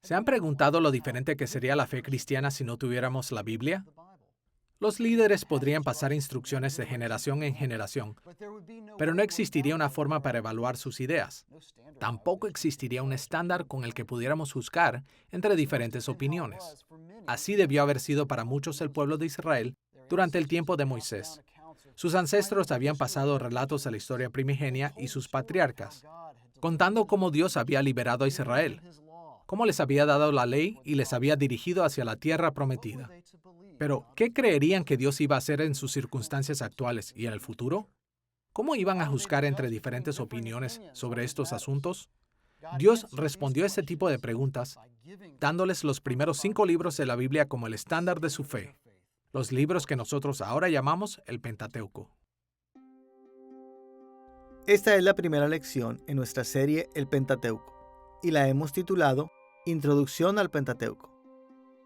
¿Se han preguntado lo diferente que sería la fe cristiana si no tuviéramos la Biblia? Los líderes podrían pasar instrucciones de generación en generación, pero no existiría una forma para evaluar sus ideas. Tampoco existiría un estándar con el que pudiéramos juzgar entre diferentes opiniones. Así debió haber sido para muchos el pueblo de Israel durante el tiempo de Moisés. Sus ancestros habían pasado relatos de la historia primigenia y sus patriarcas, contando cómo Dios había liberado a Israel, cómo les había dado la ley y les había dirigido hacia la tierra prometida. Pero, ¿qué creerían que Dios iba a hacer en sus circunstancias actuales y en el futuro? ¿Cómo iban a juzgar entre diferentes opiniones sobre estos asuntos? Dios respondió a este tipo de preguntas dándoles los primeros 5 libros de la Biblia como el estándar de su fe, los libros que nosotros ahora llamamos el Pentateuco. Esta es la primera lección en nuestra serie El Pentateuco y la hemos titulado Introducción al Pentateuco.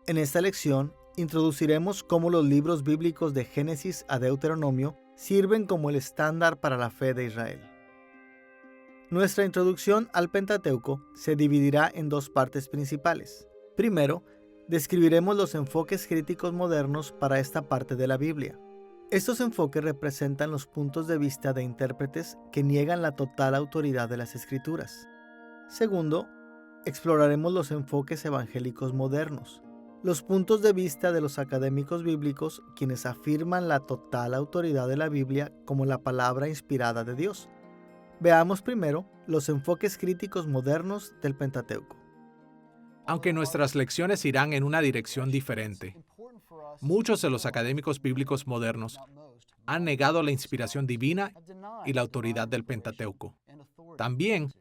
En esta lección introduciremos cómo los libros bíblicos de Génesis a Deuteronomio sirven como el estándar para la fe de Israel. Nuestra introducción al Pentateuco se dividirá en 2 partes principales. Primero, describiremos los enfoques críticos modernos para esta parte de la Biblia. Estos enfoques representan los puntos de vista de intérpretes que niegan la total autoridad de las Escrituras. Segundo, exploraremos los enfoques evangélicos modernos, los puntos de vista de los académicos bíblicos quienes afirman la total autoridad de la Biblia como la palabra inspirada de Dios. Veamos primero los enfoques críticos modernos del Pentateuco. Aunque nuestras lecciones irán en una dirección diferente, muchos de los académicos bíblicos modernos han negado la inspiración divina y la autoridad del Pentateuco. También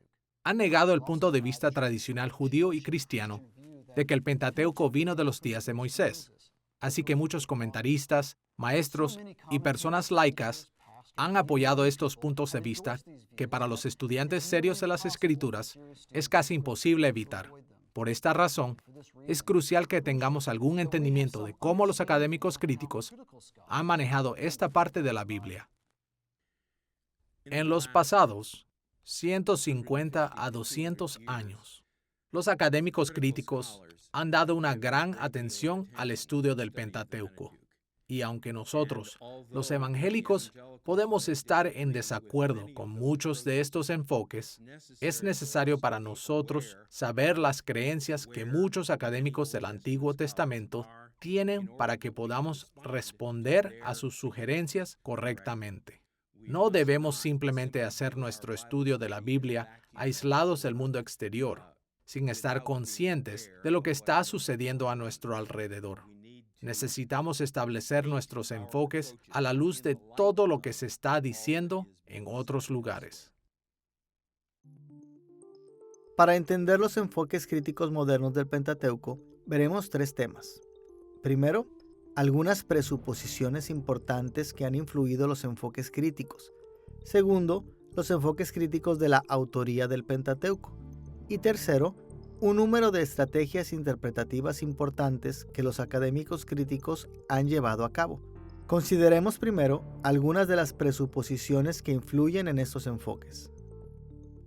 han negado el punto de vista tradicional judío y cristiano de que el Pentateuco vino de los días de Moisés. Así que muchos comentaristas, maestros y personas laicas han apoyado estos puntos de vista que para los estudiantes serios de las Escrituras es casi imposible evitar. Por esta razón, es crucial que tengamos algún entendimiento de cómo los académicos críticos han manejado esta parte de la Biblia. En los pasados 150 a 200 años, los académicos críticos han dado una gran atención al estudio del Pentateuco. Y aunque nosotros, los evangélicos, podemos estar en desacuerdo con muchos de estos enfoques, es necesario para nosotros saber las creencias que muchos académicos del Antiguo Testamento tienen para que podamos responder a sus sugerencias correctamente. No debemos simplemente hacer nuestro estudio de la Biblia aislados del mundo exterior, sin estar conscientes de lo que está sucediendo a nuestro alrededor. Necesitamos establecer nuestros enfoques a la luz de todo lo que se está diciendo en otros lugares. Para entender los enfoques críticos modernos del Pentateuco, veremos 3 temas. Primero, algunas presuposiciones importantes que han influido los enfoques críticos. Segundo, los enfoques críticos de la autoría del Pentateuco. Y tercero, un número de estrategias interpretativas importantes que los académicos críticos han llevado a cabo. Consideremos primero algunas de las presuposiciones que influyen en estos enfoques.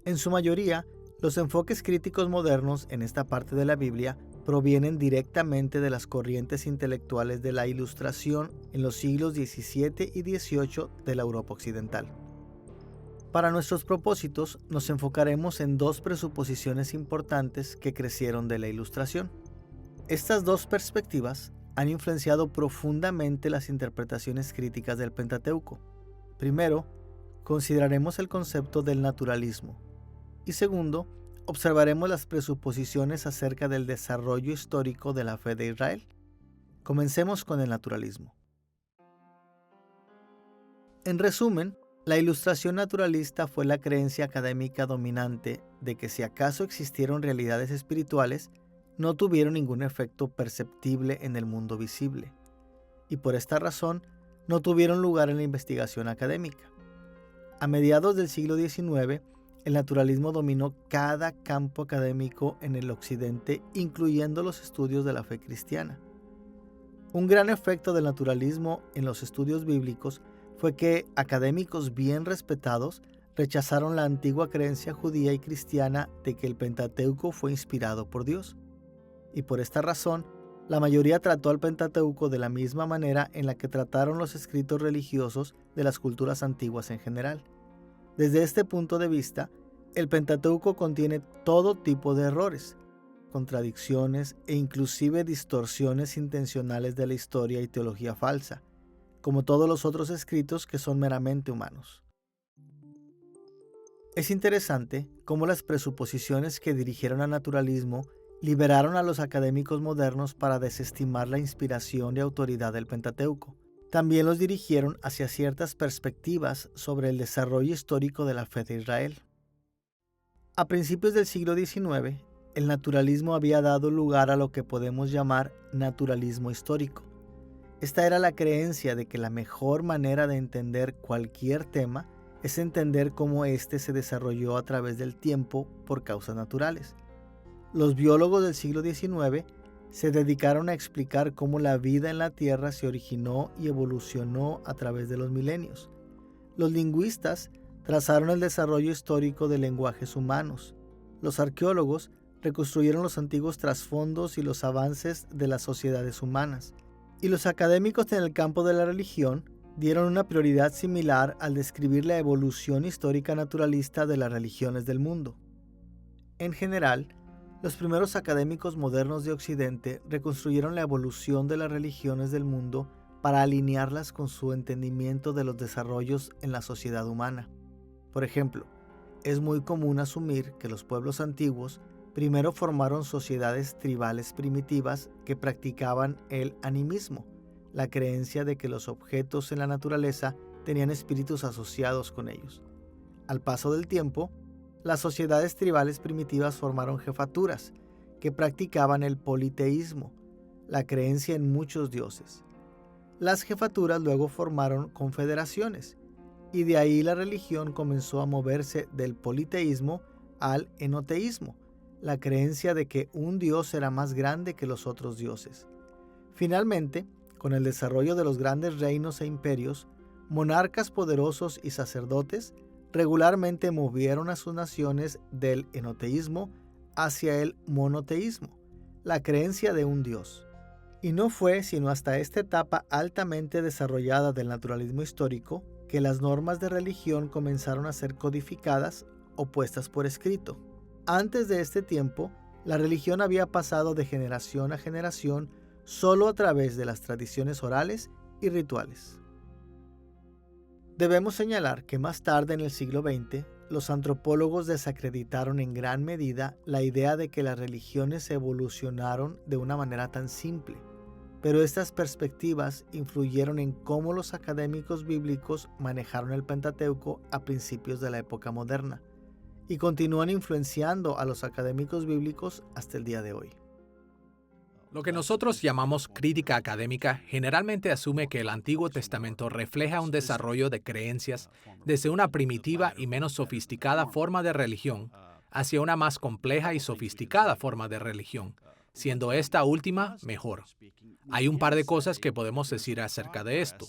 En su mayoría, los enfoques críticos modernos en esta parte de la Biblia provienen directamente de las corrientes intelectuales de la Ilustración en los siglos XVII y XVIII de la Europa occidental. Para nuestros propósitos, nos enfocaremos en 2 presuposiciones importantes que crecieron de la Ilustración. Estas 2 perspectivas han influenciado profundamente las interpretaciones críticas del Pentateuco. Primero, consideraremos el concepto del naturalismo. Y segundo, observaremos las presuposiciones acerca del desarrollo histórico de la fe de Israel. Comencemos con el naturalismo. En resumen, la Ilustración naturalista fue la creencia académica dominante de que si acaso existieron realidades espirituales, no tuvieron ningún efecto perceptible en el mundo visible, y por esta razón no tuvieron lugar en la investigación académica. A mediados del siglo XIX, el naturalismo dominó cada campo académico en el occidente, incluyendo los estudios de la fe cristiana. Un gran efecto del naturalismo en los estudios bíblicos fue que académicos bien respetados rechazaron la antigua creencia judía y cristiana de que el Pentateuco fue inspirado por Dios. y por esta razón, la mayoría trató al Pentateuco de la misma manera en la que trataron los escritos religiosos de las culturas antiguas en general. Desde este punto de vista, el Pentateuco contiene todo tipo de errores, contradicciones e inclusive distorsiones intencionales de la historia y teología falsa, como todos los otros escritos que son meramente humanos. Es interesante cómo las presuposiciones que dirigieron al naturalismo liberaron a los académicos modernos para desestimar la inspiración y autoridad del Pentateuco. También los dirigieron hacia ciertas perspectivas sobre el desarrollo histórico de la fe de Israel. A principios del siglo XIX, el naturalismo había dado lugar a lo que podemos llamar naturalismo histórico. Esta era la creencia de que la mejor manera de entender cualquier tema es entender cómo éste se desarrolló a través del tiempo por causas naturales. Los biólogos del siglo XIX se dedicaron a explicar cómo la vida en la Tierra se originó y evolucionó a través de los milenios. Los lingüistas trazaron el desarrollo histórico de lenguajes humanos. Los arqueólogos reconstruyeron los antiguos trasfondos y los avances de las sociedades humanas. Y los académicos en el campo de la religión dieron una prioridad similar al describir la evolución histórica naturalista de las religiones del mundo. En general, los primeros académicos modernos de Occidente reconstruyeron la evolución de las religiones del mundo para alinearlas con su entendimiento de los desarrollos en la sociedad humana. Por ejemplo, es muy común asumir que los pueblos antiguos primero formaron sociedades tribales primitivas que practicaban el animismo, la creencia de que los objetos en la naturaleza tenían espíritus asociados con ellos. Al paso del tiempo, las sociedades tribales primitivas formaron jefaturas que practicaban el politeísmo, la creencia en muchos dioses. Las jefaturas luego formaron confederaciones, y de ahí la religión comenzó a moverse del politeísmo al enoteísmo, la creencia de que un dios era más grande que los otros dioses. Finalmente, con el desarrollo de los grandes reinos e imperios, monarcas poderosos y sacerdotes regularmente movieron a sus naciones del enoteísmo hacia el monoteísmo, la creencia de un dios. Y no fue sino hasta esta etapa altamente desarrollada del naturalismo histórico que las normas de religión comenzaron a ser codificadas o puestas por escrito. Antes de este tiempo, la religión había pasado de generación a generación solo a través de las tradiciones orales y rituales. Debemos señalar que más tarde en el siglo XX, los antropólogos desacreditaron en gran medida la idea de que las religiones evolucionaron de una manera tan simple, pero estas perspectivas influyeron en cómo los académicos bíblicos manejaron el Pentateuco a principios de la época moderna, y continúan influenciando a los académicos bíblicos hasta el día de hoy. Lo que nosotros llamamos crítica académica generalmente asume que el Antiguo Testamento refleja un desarrollo de creencias desde una primitiva y menos sofisticada forma de religión hacia una más compleja y sofisticada forma de religión, siendo esta última mejor. Hay un par de cosas que podemos decir acerca de esto.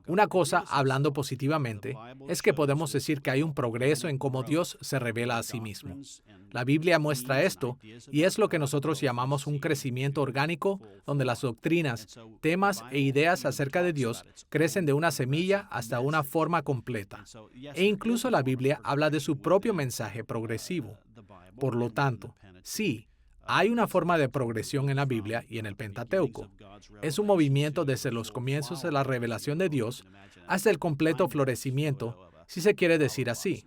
Una cosa, hablando positivamente, es que podemos decir que hay un progreso en cómo Dios se revela a sí mismo. La Biblia muestra esto, y es lo que nosotros llamamos un crecimiento orgánico, donde las doctrinas, temas e ideas acerca de Dios crecen de una semilla hasta una forma completa. E incluso la Biblia habla de su propio mensaje progresivo. Por lo tanto, sí, hay una forma de progresión en la Biblia y en el Pentateuco. Es un movimiento desde los comienzos de la revelación de Dios hasta el completo florecimiento, si se quiere decir así.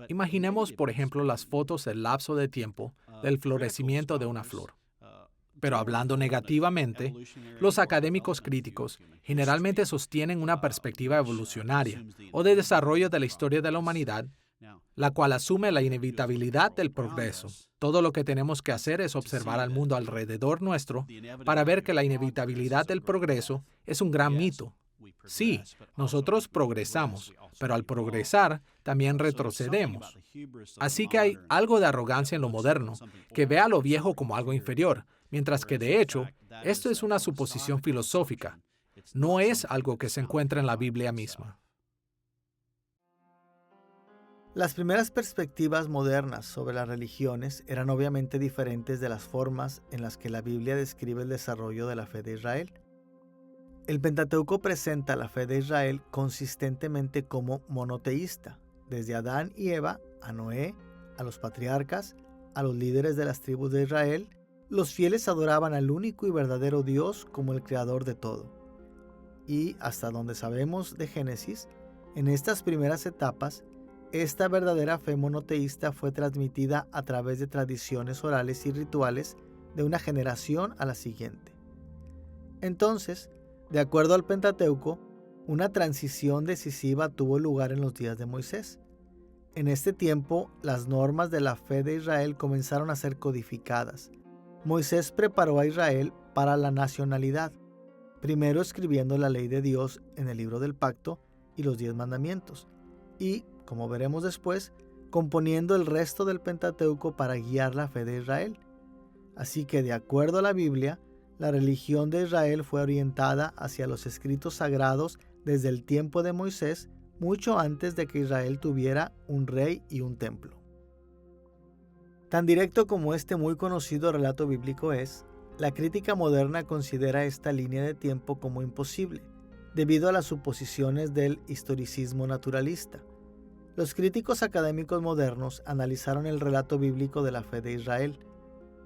Imaginemos, por ejemplo, las fotos del lapso de tiempo del florecimiento de una flor. Pero hablando negativamente, los académicos críticos generalmente sostienen una perspectiva evolucionaria o de desarrollo de la historia de la humanidad, la cual asume la inevitabilidad del progreso. Todo lo que tenemos que hacer es observar al mundo alrededor nuestro para ver que la inevitabilidad del progreso es un gran mito. Sí, nosotros progresamos, pero al progresar también retrocedemos. Así que hay algo de arrogancia en lo moderno, que ve a lo viejo como algo inferior, mientras que de hecho, esto es una suposición filosófica. No es algo que se encuentra en la Biblia misma. Las primeras perspectivas modernas sobre las religiones eran obviamente diferentes de las formas en las que la Biblia describe el desarrollo de la fe de Israel. El Pentateuco presenta la fe de Israel consistentemente como monoteísta, desde Adán y Eva, a Noé, a los patriarcas, a los líderes de las tribus de Israel. Los fieles adoraban al único y verdadero Dios como el creador de todo. Y hasta donde sabemos de Génesis, en estas primeras etapas, esta verdadera fe monoteísta fue transmitida a través de tradiciones orales y rituales de una generación a la siguiente. Entonces, de acuerdo al Pentateuco, una transición decisiva tuvo lugar en los días de Moisés. En este tiempo, las normas de la fe de Israel comenzaron a ser codificadas. Moisés preparó a Israel para la nacionalidad, primero escribiendo la ley de Dios en el libro del pacto y los 10 mandamientos, y, como veremos después, componiendo el resto del Pentateuco para guiar la fe de Israel. Así que, de acuerdo a la Biblia, la religión de Israel fue orientada hacia los escritos sagrados desde el tiempo de Moisés, mucho antes de que Israel tuviera un rey y un templo. Tan directo como este muy conocido relato bíblico es, la crítica moderna considera esta línea de tiempo como imposible, debido a las suposiciones del historicismo naturalista. Los críticos académicos modernos analizaron el relato bíblico de la fe de Israel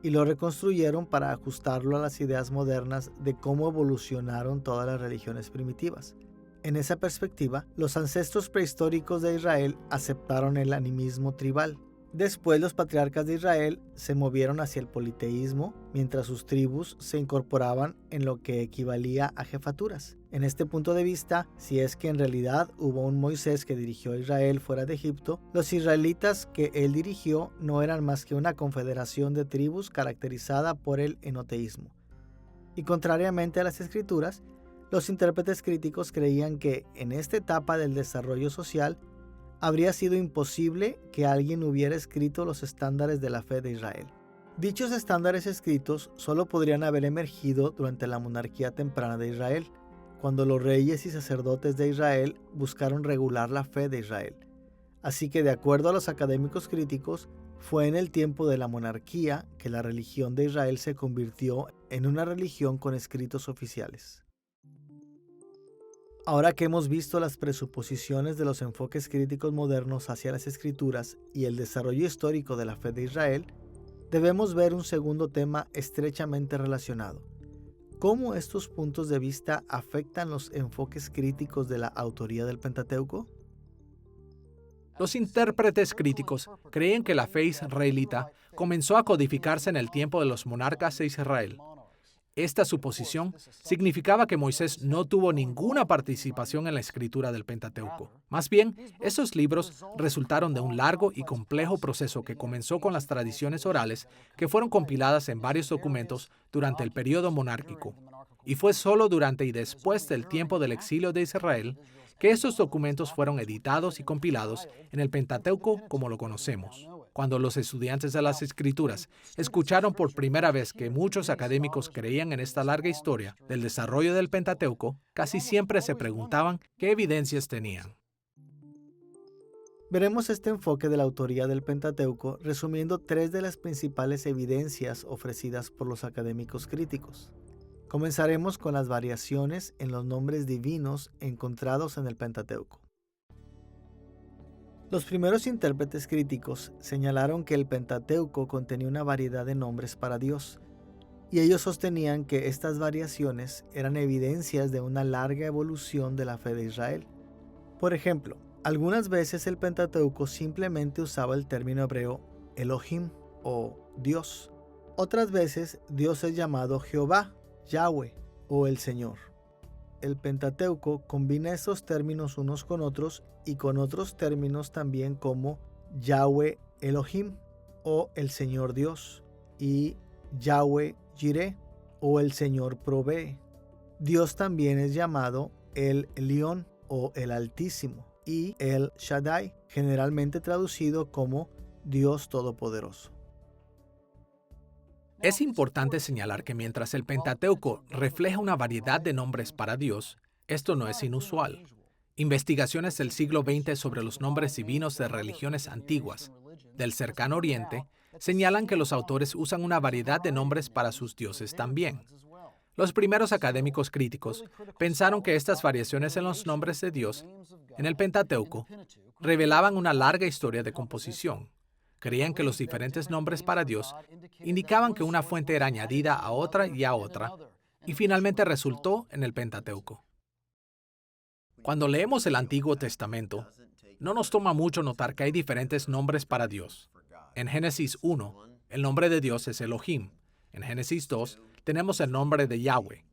y lo reconstruyeron para ajustarlo a las ideas modernas de cómo evolucionaron todas las religiones primitivas. En esa perspectiva, los ancestros prehistóricos de Israel aceptaron el animismo tribal. Después los patriarcas de Israel se movieron hacia el politeísmo, mientras sus tribus se incorporaban en lo que equivalía a jefaturas. En este punto de vista, si es que en realidad hubo un Moisés que dirigió a Israel fuera de Egipto, los israelitas que él dirigió no eran más que una confederación de tribus caracterizada por el enoteísmo. Y contrariamente a las escrituras, los intérpretes críticos creían que en esta etapa del desarrollo social habría sido imposible que alguien hubiera escrito los estándares de la fe de Israel. Dichos estándares escritos solo podrían haber emergido durante la monarquía temprana de Israel, cuando los reyes y sacerdotes de Israel buscaron regular la fe de Israel. Así que, de acuerdo a los académicos críticos, fue en el tiempo de la monarquía que la religión de Israel se convirtió en una religión con escritos oficiales. Ahora que hemos visto las presuposiciones de los enfoques críticos modernos hacia las escrituras y el desarrollo histórico de la fe de Israel, debemos ver un segundo tema estrechamente relacionado: ¿cómo estos puntos de vista afectan los enfoques críticos de la autoría del Pentateuco? Los intérpretes críticos creen que la fe israelita comenzó a codificarse en el tiempo de los monarcas de Israel. Esta suposición significaba que Moisés no tuvo ninguna participación en la escritura del Pentateuco. Más bien, esos libros resultaron de un largo y complejo proceso que comenzó con las tradiciones orales que fueron compiladas en varios documentos durante el periodo monárquico. Y fue solo durante y después del tiempo del exilio de Israel que estos documentos fueron editados y compilados en el Pentateuco como lo conocemos. Cuando los estudiantes de las Escrituras escucharon por primera vez que muchos académicos creían en esta larga historia del desarrollo del Pentateuco, casi siempre se preguntaban qué evidencias tenían. Veremos este enfoque de la autoría del Pentateuco resumiendo 3 de las principales evidencias ofrecidas por los académicos críticos. Comenzaremos con las variaciones en los nombres divinos encontrados en el Pentateuco. Los primeros intérpretes críticos señalaron que el Pentateuco contenía una variedad de nombres para Dios, y ellos sostenían que estas variaciones eran evidencias de una larga evolución de la fe de Israel. Por ejemplo, algunas veces el Pentateuco simplemente usaba el término hebreo Elohim o Dios. Otras veces Dios es llamado Jehová, Yahweh o el Señor. El Pentateuco combina estos términos unos con otros y con otros términos también como Yahweh Elohim o el Señor Dios y Yahweh Jireh o el Señor provee. Dios también es llamado el Elión o el Altísimo y el Shaddai, generalmente traducido como Dios Todopoderoso. Es importante señalar que mientras el Pentateuco refleja una variedad de nombres para Dios, esto no es inusual. Investigaciones del siglo XX sobre los nombres divinos de religiones antiguas del Cercano Oriente señalan que los autores usan una variedad de nombres para sus dioses también. Los primeros académicos críticos pensaron que estas variaciones en los nombres de Dios en el Pentateuco revelaban una larga historia de composición. Creían que los diferentes nombres para Dios indicaban que una fuente era añadida a otra, y finalmente resultó en el Pentateuco. Cuando leemos el Antiguo Testamento, no nos toma mucho notar que hay diferentes nombres para Dios. En Génesis 1, el nombre de Dios es Elohim. En Génesis 2, tenemos el nombre de Yahweh.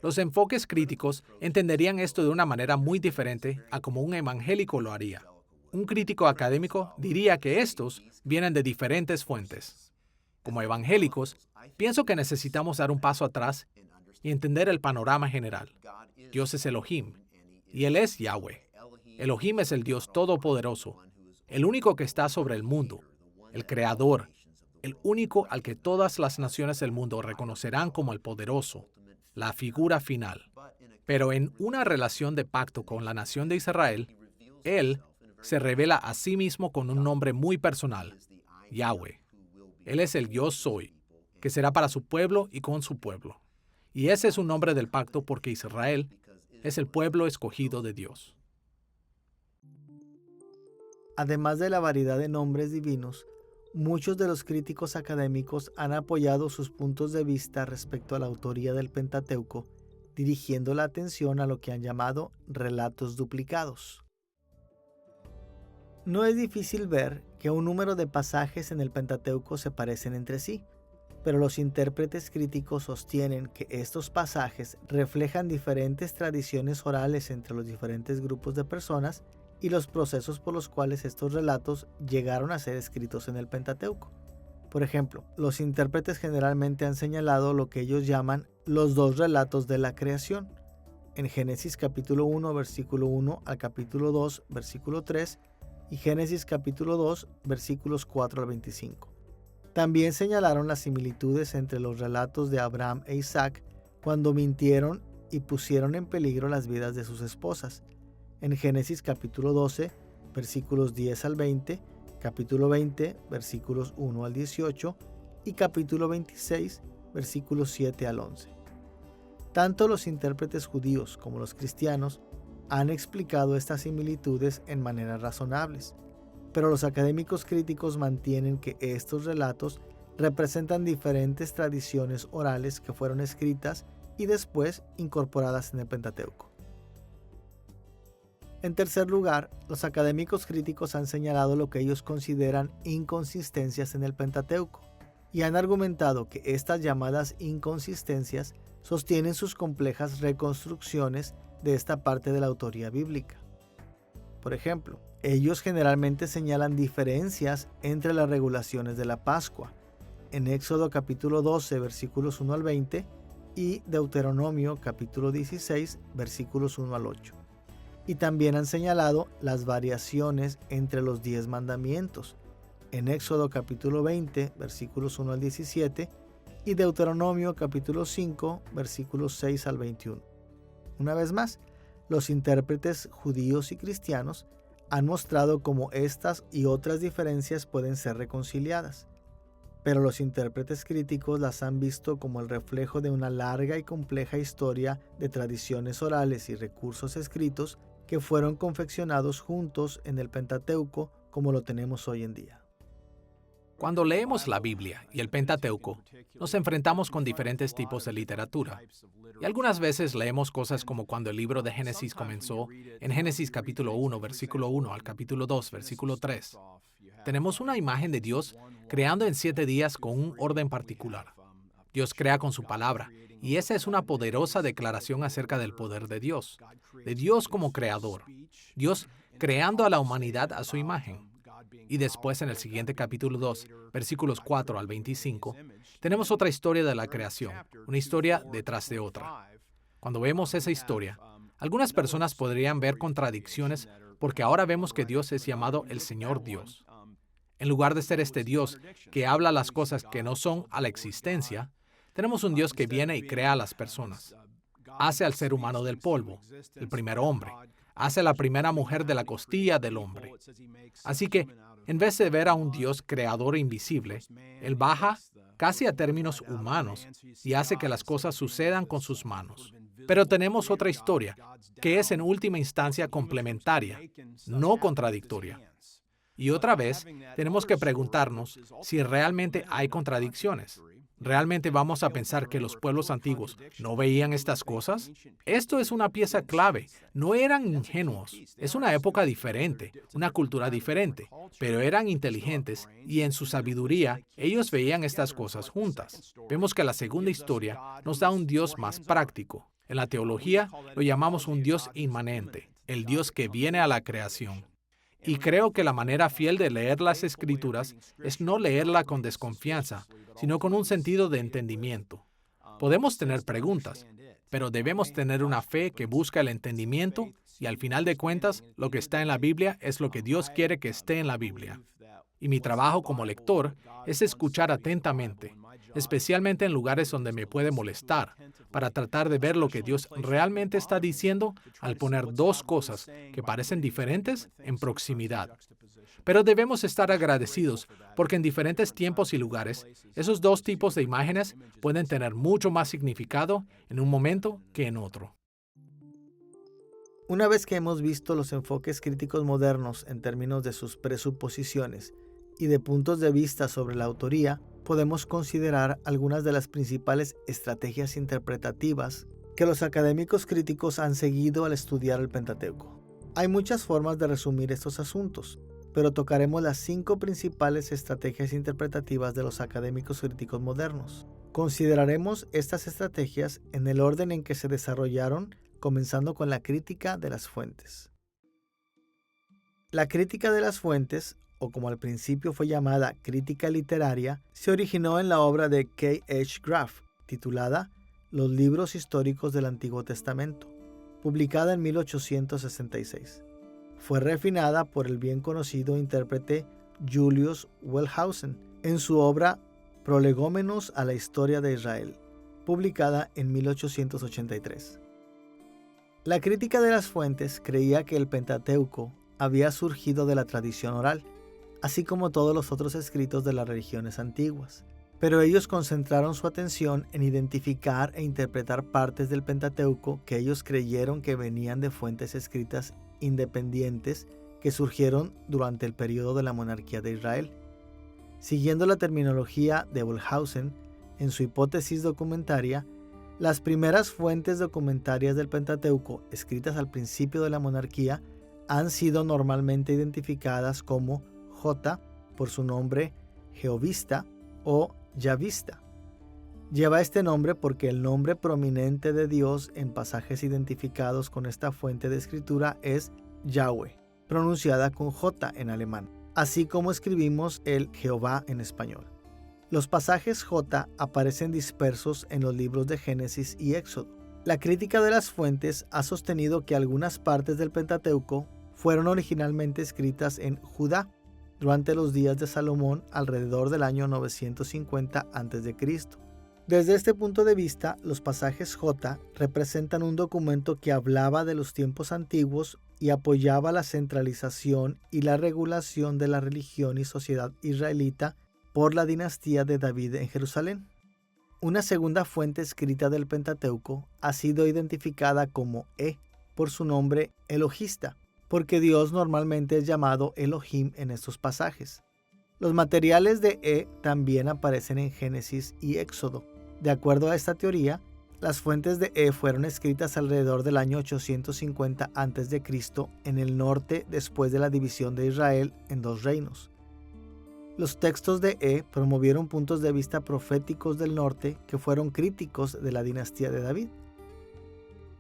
Los enfoques críticos entenderían esto de una manera muy diferente a como un evangélico lo haría. Un crítico académico diría que estos vienen de diferentes fuentes. Como evangélicos, pienso que necesitamos dar un paso atrás y entender el panorama general. Dios es Elohim, y Él es Yahweh. Elohim es el Dios todopoderoso, el único que está sobre el mundo, el creador, el único al que todas las naciones del mundo reconocerán como el poderoso, la figura final. Pero en una relación de pacto con la nación de Israel, Él se revela a sí mismo con un nombre muy personal, Yahweh. Él es el Yo Soy, que será para su pueblo y con su pueblo. Y ese es un nombre del pacto porque Israel es el pueblo escogido de Dios. Además de la variedad de nombres divinos, muchos de los críticos académicos han apoyado sus puntos de vista respecto a la autoría del Pentateuco, dirigiendo la atención a lo que han llamado relatos duplicados. No es difícil ver que un número de pasajes en el Pentateuco se parecen entre sí, pero los intérpretes críticos sostienen que estos pasajes reflejan diferentes tradiciones orales entre los diferentes grupos de personas y los procesos por los cuales estos relatos llegaron a ser escritos en el Pentateuco. Por ejemplo, los intérpretes generalmente han señalado lo que ellos llaman los dos relatos de la creación. En Génesis capítulo 1, versículo 1 al capítulo 2, versículo 3 y Génesis capítulo 2, versículos 4 al 25. También señalaron las similitudes entre los relatos de Abraham e Isaac cuando mintieron y pusieron en peligro las vidas de sus esposas. En Génesis capítulo 12, versículos 10 al 20, capítulo 20, versículos 1 al 18 y capítulo 26, versículos 7 al 11. Tanto los intérpretes judíos como los cristianos han explicado estas similitudes en maneras razonables, pero los académicos críticos mantienen que estos relatos representan diferentes tradiciones orales que fueron escritas y después incorporadas en el Pentateuco. En tercer lugar, los académicos críticos han señalado lo que ellos consideran inconsistencias en el Pentateuco y han argumentado que estas llamadas inconsistencias sostienen sus complejas reconstrucciones de esta parte de la autoría bíblica. Por ejemplo, ellos generalmente señalan diferencias entre las regulaciones de la Pascua, en Éxodo capítulo 12, versículos 1 al 20, y Deuteronomio capítulo 16, versículos 1 al 8. Y también han señalado las variaciones entre los 10 mandamientos, en Éxodo capítulo 20, versículos 1 al 17, y Deuteronomio capítulo 5, versículos 6 al 21. Una vez más, los intérpretes judíos y cristianos han mostrado cómo estas y otras diferencias pueden ser reconciliadas, pero los intérpretes críticos las han visto como el reflejo de una larga y compleja historia de tradiciones orales y recursos escritos que fueron confeccionados juntos en el Pentateuco como lo tenemos hoy en día. Cuando leemos la Biblia y el Pentateuco, nos enfrentamos con diferentes tipos de literatura. Y algunas veces leemos cosas como cuando el libro de Génesis comenzó, en Génesis capítulo 1, versículo 1 al capítulo 2, versículo 3. Tenemos una imagen de Dios creando en 7 días con un orden particular. Dios crea con su palabra, y esa es una poderosa declaración acerca del poder de Dios como creador, Dios creando a la humanidad a su imagen. Y después en el siguiente capítulo 2, versículos 4 al 25, tenemos otra historia de la creación, una historia detrás de otra. Cuando vemos esa historia, algunas personas podrían ver contradicciones porque ahora vemos que Dios es llamado el Señor Dios. En lugar de ser este Dios que habla las cosas que no son a la existencia, tenemos un Dios que viene y crea a las personas. Hace al ser humano del polvo, el primer hombre. Hace la primera mujer de la costilla del hombre. Así que, en vez de ver a un Dios creador invisible, Él baja casi a términos humanos y hace que las cosas sucedan con sus manos. Pero tenemos otra historia, que es en última instancia complementaria, no contradictoria. Y otra vez, tenemos que preguntarnos si realmente hay contradicciones. ¿Realmente vamos a pensar que los pueblos antiguos no veían estas cosas? Esto es una pieza clave. No eran ingenuos. Es una época diferente, una cultura diferente, pero eran inteligentes y en su sabiduría ellos veían estas cosas juntas. Vemos que la segunda historia nos da un Dios más práctico. En la teología lo llamamos un Dios inmanente, el Dios que viene a la creación. Y creo que la manera fiel de leer las Escrituras es no leerla con desconfianza, sino con un sentido de entendimiento. Podemos tener preguntas, pero debemos tener una fe que busca el entendimiento y al final de cuentas, lo que está en la Biblia es lo que Dios quiere que esté en la Biblia. Y mi trabajo como lector es escuchar atentamente, especialmente en lugares donde me puede molestar, para tratar de ver lo que Dios realmente está diciendo al poner dos cosas que parecen diferentes en proximidad. Pero debemos estar agradecidos porque en diferentes tiempos y lugares, esos dos tipos de imágenes pueden tener mucho más significado en un momento que en otro. Una vez que hemos visto los enfoques críticos modernos en términos de sus presuposiciones y de puntos de vista sobre la autoría, podemos considerar algunas de las principales estrategias interpretativas que los académicos críticos han seguido al estudiar el Pentateuco. Hay muchas formas de resumir estos asuntos, pero tocaremos las 5 principales estrategias interpretativas de los académicos críticos modernos. Consideraremos estas estrategias en el orden en que se desarrollaron, comenzando con la crítica de las fuentes. La crítica de las fuentes, o como al principio fue llamada crítica literaria, se originó en la obra de K. H. Graff, titulada Los libros históricos del Antiguo Testamento, publicada en 1866. Fue refinada por el bien conocido intérprete Julius Wellhausen en su obra Prolegómenos a la Historia de Israel, publicada en 1883. La crítica de las fuentes creía que el Pentateuco había surgido de la tradición oral, así como todos los otros escritos de las religiones antiguas. Pero ellos concentraron su atención en identificar e interpretar partes del Pentateuco que ellos creyeron que venían de fuentes escritas independientes que surgieron durante el periodo de la monarquía de Israel. Siguiendo la terminología de Wellhausen, en su hipótesis documentaria, las primeras fuentes documentarias del Pentateuco escritas al principio de la monarquía han sido normalmente identificadas como J por su nombre Jehovista o Yavista. Lleva este nombre porque el nombre prominente de Dios en pasajes identificados con esta fuente de escritura es Yahweh, pronunciada con J en alemán, así como escribimos el Jehová en español. Los pasajes J aparecen dispersos en los libros de Génesis y Éxodo. La crítica de las fuentes ha sostenido que algunas partes del Pentateuco fueron originalmente escritas en Judá durante los días de Salomón alrededor del año 950 a.C. Desde este punto de vista, los pasajes J representan un documento que hablaba de los tiempos antiguos y apoyaba la centralización y la regulación de la religión y sociedad israelita por la dinastía de David en Jerusalén. Una segunda fuente escrita del Pentateuco ha sido identificada como E por su nombre Elohista, porque Dios normalmente es llamado Elohim en estos pasajes. Los materiales de E también aparecen en Génesis y Éxodo. De acuerdo a esta teoría, las fuentes de E fueron escritas alrededor del año 850 a.C. en el norte después de la división de Israel en 2 reinos. Los textos de E promovieron puntos de vista proféticos del norte que fueron críticos de la dinastía de David.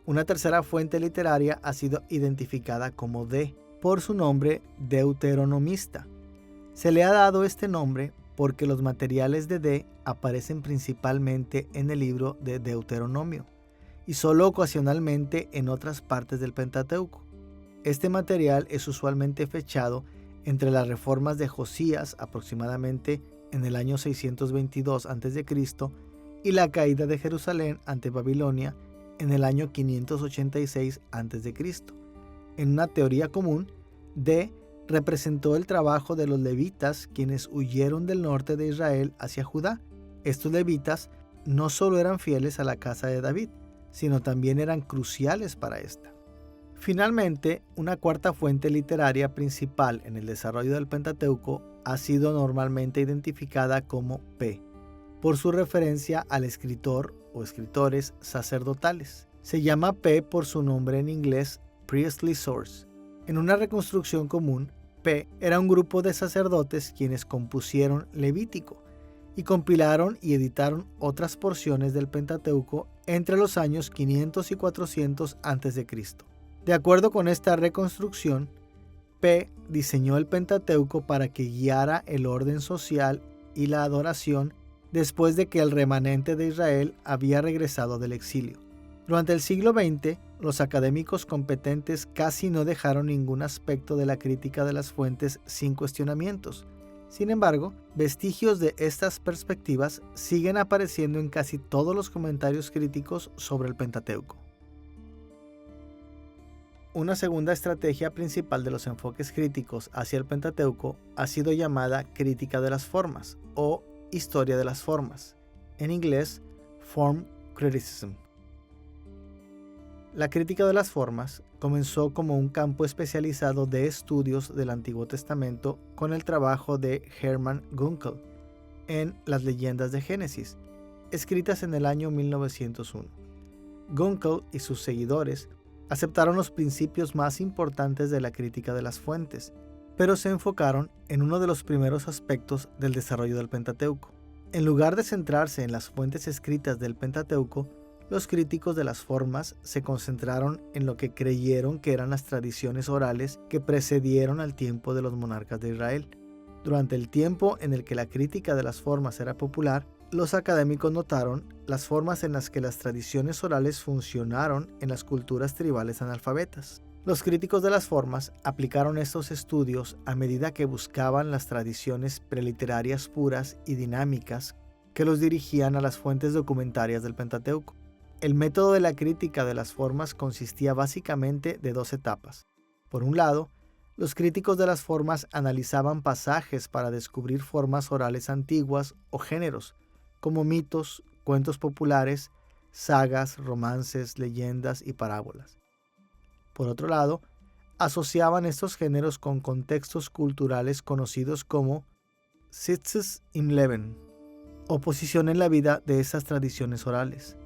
Una tercera fuente literaria ha sido identificada como D por su nombre deuteronomista. Se le ha dado este nombre porque los materiales de D aparecen principalmente en el libro de Deuteronomio y solo ocasionalmente en otras partes del Pentateuco. Este material es usualmente fechado entre las reformas de Josías aproximadamente en el año 622 a.C. y la caída de Jerusalén ante Babilonia en el año 586 a.C. En una teoría común, D representó el trabajo de los levitas quienes huyeron del norte de Israel hacia Judá. Estos levitas no solo eran fieles a la casa de David, sino también eran cruciales para esta. Finalmente, una cuarta fuente literaria principal en el desarrollo del Pentateuco ha sido normalmente identificada como P, por su referencia al escritor o escritores sacerdotales. Se llama P por su nombre en inglés Priestly Source. En una reconstrucción común, P era un grupo de sacerdotes quienes compusieron Levítico y compilaron y editaron otras porciones del Pentateuco entre los años 500 y 400 a.C. De acuerdo con esta reconstrucción, P diseñó el Pentateuco para que guiara el orden social y la adoración después de que el remanente de Israel había regresado del exilio. Durante el siglo XX, los académicos competentes casi no dejaron ningún aspecto de la crítica de las fuentes sin cuestionamientos. Sin embargo, vestigios de estas perspectivas siguen apareciendo en casi todos los comentarios críticos sobre el Pentateuco. Una segunda estrategia principal de los enfoques críticos hacia el Pentateuco ha sido llamada crítica de las formas o historia de las formas, en inglés Form Criticism. La crítica de las formas comenzó como un campo especializado de estudios del Antiguo Testamento con el trabajo de Hermann Gunkel en Las leyendas de Génesis, escritas en el año 1901. Gunkel y sus seguidores aceptaron los principios más importantes de la crítica de las fuentes, pero se enfocaron en uno de los primeros aspectos del desarrollo del Pentateuco. En lugar de centrarse en las fuentes escritas del Pentateuco, los críticos de las formas se concentraron en lo que creyeron que eran las tradiciones orales que precedieron al tiempo de los monarcas de Israel. Durante el tiempo en el que la crítica de las formas era popular, los académicos notaron las formas en las que las tradiciones orales funcionaron en las culturas tribales analfabetas. Los críticos de las formas aplicaron estos estudios a medida que buscaban las tradiciones preliterarias puras y dinámicas que los dirigían a las fuentes documentarias del Pentateuco. El método de la crítica de las formas consistía básicamente de dos etapas. Por un lado, los críticos de las formas analizaban pasajes para descubrir formas orales antiguas o géneros, como mitos, cuentos populares, sagas, romances, leyendas y parábolas. Por otro lado, asociaban estos géneros con contextos culturales conocidos como Sitzes im Leben, o posición en la vida de esas tradiciones orales.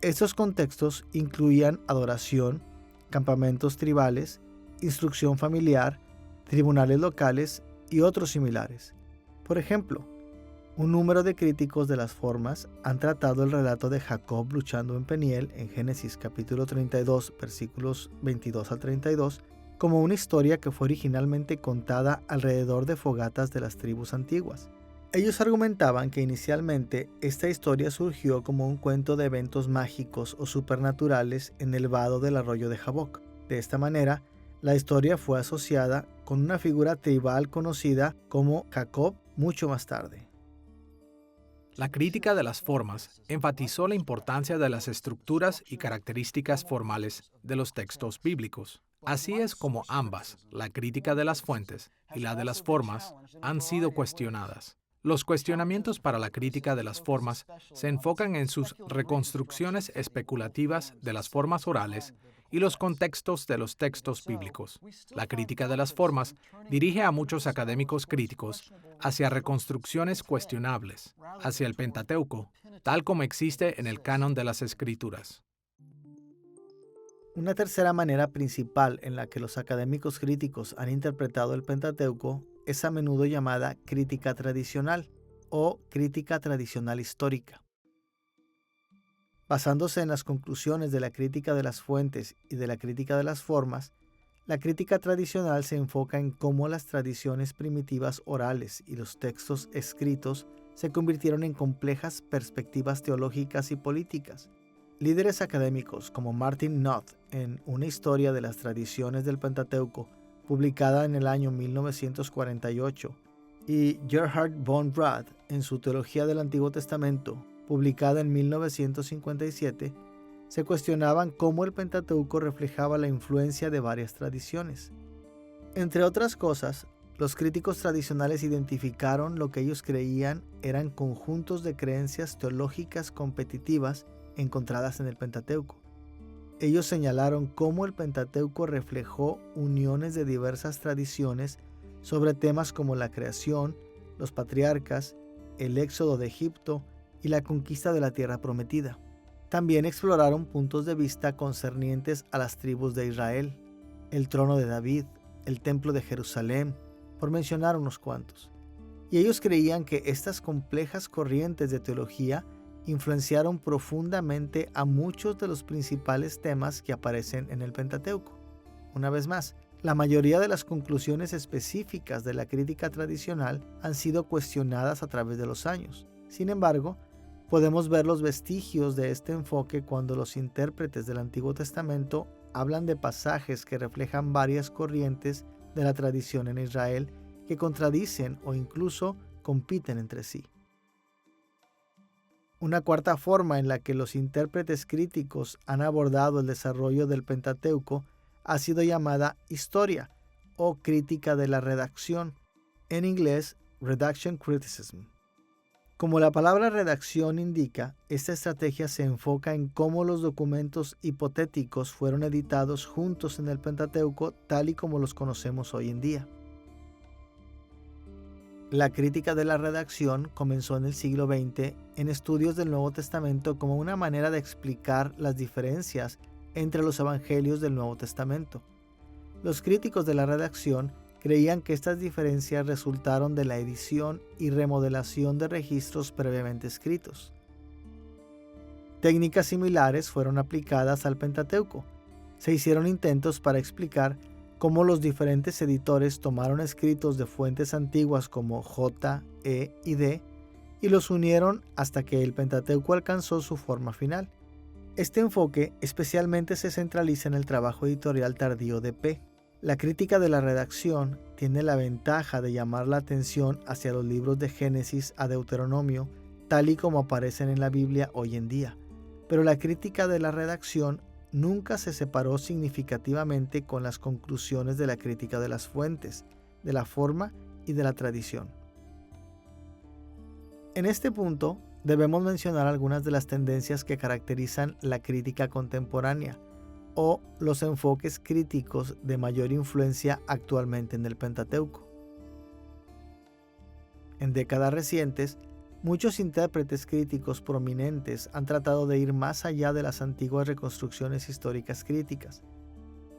Estos contextos incluían adoración, campamentos tribales, instrucción familiar, tribunales locales y otros similares. Por ejemplo, un número de críticos de las formas han tratado el relato de Jacob luchando en Peniel en Génesis capítulo 32, versículos 22 al 32, como una historia que fue originalmente contada alrededor de fogatas de las tribus antiguas. Ellos argumentaban que inicialmente esta historia surgió como un cuento de eventos mágicos o supernaturales en el vado del arroyo de Jaboc. De esta manera, la historia fue asociada con una figura tribal conocida como Jacob mucho más tarde. La crítica de las formas enfatizó la importancia de las estructuras y características formales de los textos bíblicos. Así es como ambas, la crítica de las fuentes y la de las formas, han sido cuestionadas. Los cuestionamientos para la crítica de las formas se enfocan en sus reconstrucciones especulativas de las formas orales y los contextos de los textos bíblicos. La crítica de las formas dirige a muchos académicos críticos hacia reconstrucciones cuestionables, hacia el Pentateuco, tal como existe en el canon de las Escrituras. Una tercera manera principal en la que los académicos críticos han interpretado el Pentateuco es a menudo llamada crítica tradicional o crítica tradicional histórica. Basándose en las conclusiones de la crítica de las fuentes y de la crítica de las formas, la crítica tradicional se enfoca en cómo las tradiciones primitivas orales y los textos escritos se convirtieron en complejas perspectivas teológicas y políticas. Líderes académicos como Martin Knott en Una historia de las tradiciones del Pentateuco, publicada en el año 1948, y Gerhard von Rad en su Teología del Antiguo Testamento, publicada en 1957, se cuestionaban cómo el Pentateuco reflejaba la influencia de varias tradiciones. Entre otras cosas, los críticos tradicionales identificaron lo que ellos creían eran conjuntos de creencias teológicas competitivas encontradas en el Pentateuco. Ellos señalaron cómo el Pentateuco reflejó uniones de diversas tradiciones sobre temas como la creación, los patriarcas, el éxodo de Egipto y la conquista de la tierra prometida. También exploraron puntos de vista concernientes a las tribus de Israel, el trono de David, el templo de Jerusalén, por mencionar unos cuantos. Y ellos creían que estas complejas corrientes de teología influenciaron profundamente a muchos de los principales temas que aparecen en el Pentateuco. Una vez más, la mayoría de las conclusiones específicas de la crítica tradicional han sido cuestionadas a través de los años. Sin embargo, podemos ver los vestigios de este enfoque cuando los intérpretes del Antiguo Testamento hablan de pasajes que reflejan varias corrientes de la tradición en Israel que contradicen o incluso compiten entre sí. Una cuarta forma en la que los intérpretes críticos han abordado el desarrollo del Pentateuco ha sido llamada historia o crítica de la redacción, en inglés redaction criticism. Como la palabra redacción indica, esta estrategia se enfoca en cómo los documentos hipotéticos fueron editados juntos en el Pentateuco tal y como los conocemos hoy en día. La crítica de la redacción comenzó en el siglo XX en estudios del Nuevo Testamento como una manera de explicar las diferencias entre los evangelios del Nuevo Testamento. Los críticos de la redacción creían que estas diferencias resultaron de la edición y remodelación de registros previamente escritos. Técnicas similares fueron aplicadas al Pentateuco. Se hicieron intentos para explicar cómo los diferentes editores tomaron escritos de fuentes antiguas como J, E y D y los unieron hasta que el Pentateuco alcanzó su forma final. Este enfoque especialmente se centraliza en el trabajo editorial tardío de P. La crítica de la redacción tiene la ventaja de llamar la atención hacia los libros de Génesis a Deuteronomio, tal y como aparecen en la Biblia hoy en día. Pero la crítica de la redacción nunca se separó significativamente con las conclusiones de la crítica de las fuentes, de la forma y de la tradición. En este punto, debemos mencionar algunas de las tendencias que caracterizan la crítica contemporánea o los enfoques críticos de mayor influencia actualmente en el Pentateuco. En décadas recientes, muchos intérpretes críticos prominentes han tratado de ir más allá de las antiguas reconstrucciones históricas críticas.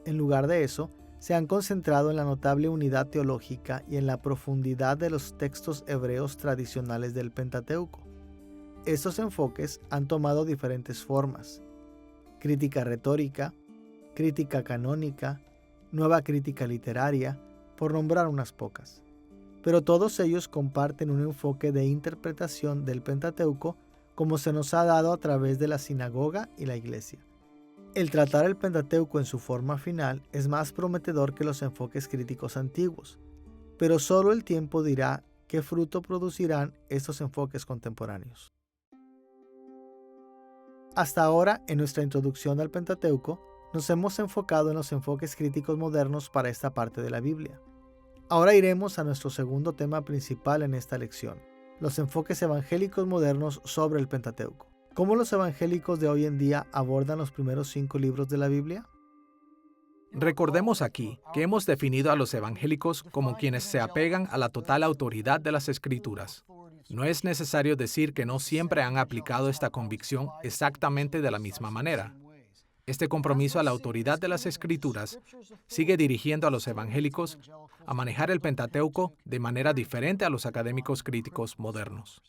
En lugar de eso, se han concentrado en la notable unidad teológica y en la profundidad de los textos hebreos tradicionales del Pentateuco. Estos enfoques han tomado diferentes formas: crítica retórica, crítica canónica, nueva crítica literaria, por nombrar unas pocas. Pero todos ellos comparten un enfoque de interpretación del Pentateuco como se nos ha dado a través de la sinagoga y la iglesia. El tratar el Pentateuco en su forma final es más prometedor que los enfoques críticos antiguos, pero solo el tiempo dirá qué fruto producirán estos enfoques contemporáneos. Hasta ahora, en nuestra introducción al Pentateuco, nos hemos enfocado en los enfoques críticos modernos para esta parte de la Biblia. Ahora iremos a nuestro segundo tema principal en esta lección, los enfoques evangélicos modernos sobre el Pentateuco. ¿Cómo los evangélicos de hoy en día abordan los primeros 5 libros de la Biblia? Recordemos aquí que hemos definido a los evangélicos como quienes se apegan a la total autoridad de las Escrituras. No es necesario decir que no siempre han aplicado esta convicción exactamente de la misma manera. Este compromiso a la autoridad de las Escrituras sigue dirigiendo a los evangélicos a manejar el Pentateuco de manera diferente a los académicos críticos modernos.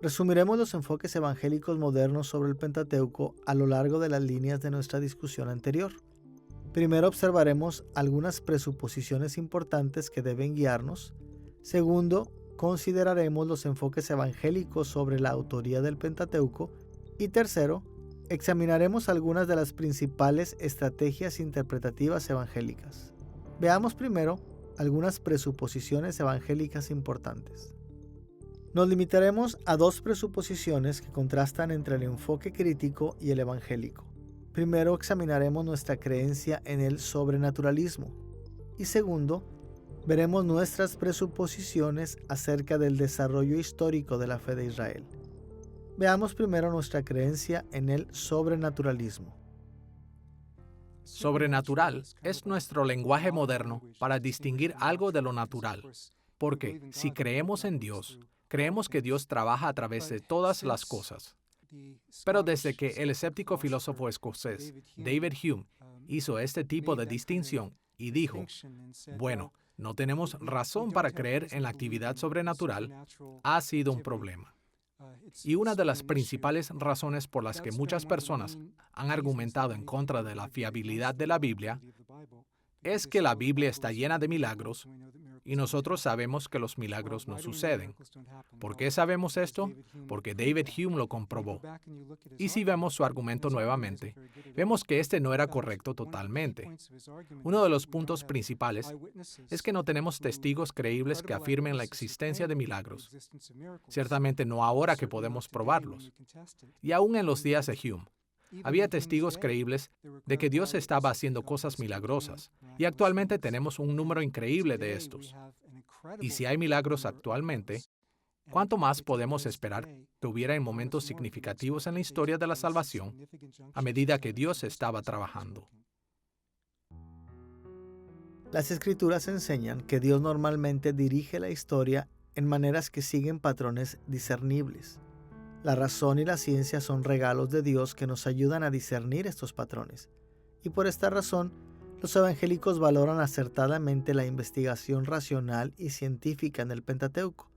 Resumiremos los enfoques evangélicos modernos sobre el Pentateuco a lo largo de las líneas de nuestra discusión anterior. Primero observaremos algunas presuposiciones importantes que deben guiarnos. Segundo, consideraremos los enfoques evangélicos sobre la autoría del Pentateuco. Y tercero, examinaremos algunas de las principales estrategias interpretativas evangélicas. Veamos primero algunas presuposiciones evangélicas importantes. Nos limitaremos a dos presuposiciones que contrastan entre el enfoque crítico y el evangélico. Primero, examinaremos nuestra creencia en el sobrenaturalismo. Y segundo, veremos nuestras presuposiciones acerca del desarrollo histórico de la fe de Israel. Veamos primero nuestra creencia en el sobrenaturalismo. Sobrenatural es nuestro lenguaje moderno para distinguir algo de lo natural, porque si creemos en Dios, creemos que Dios trabaja a través de todas las cosas. Pero desde que el escéptico filósofo escocés David Hume hizo este tipo de distinción y dijo, bueno, no tenemos razón para creer en la actividad sobrenatural, ha sido un problema. Y una de las principales razones por las que muchas personas han argumentado en contra de la fiabilidad de la Biblia es que la Biblia está llena de milagros y nosotros sabemos que los milagros no suceden. ¿Por qué sabemos esto? Porque David Hume lo comprobó. Y si vemos su argumento nuevamente, vemos que este no era correcto totalmente. Uno de los puntos principales es que no tenemos testigos creíbles que afirmen la existencia de milagros. Ciertamente no ahora que podemos probarlos. Y aún en los días de Hume, había testigos creíbles de que Dios estaba haciendo cosas milagrosas, y actualmente tenemos un número increíble de estos. Y si hay milagros actualmente, ¿cuánto más podemos esperar que hubiera en momentos significativos en la historia de la salvación a medida que Dios estaba trabajando? Las Escrituras enseñan que Dios normalmente dirige la historia en maneras que siguen patrones discernibles. La razón y la ciencia son regalos de Dios que nos ayudan a discernir estos patrones. Y por esta razón, los evangélicos valoran acertadamente la investigación racional y científica en el Pentateuco.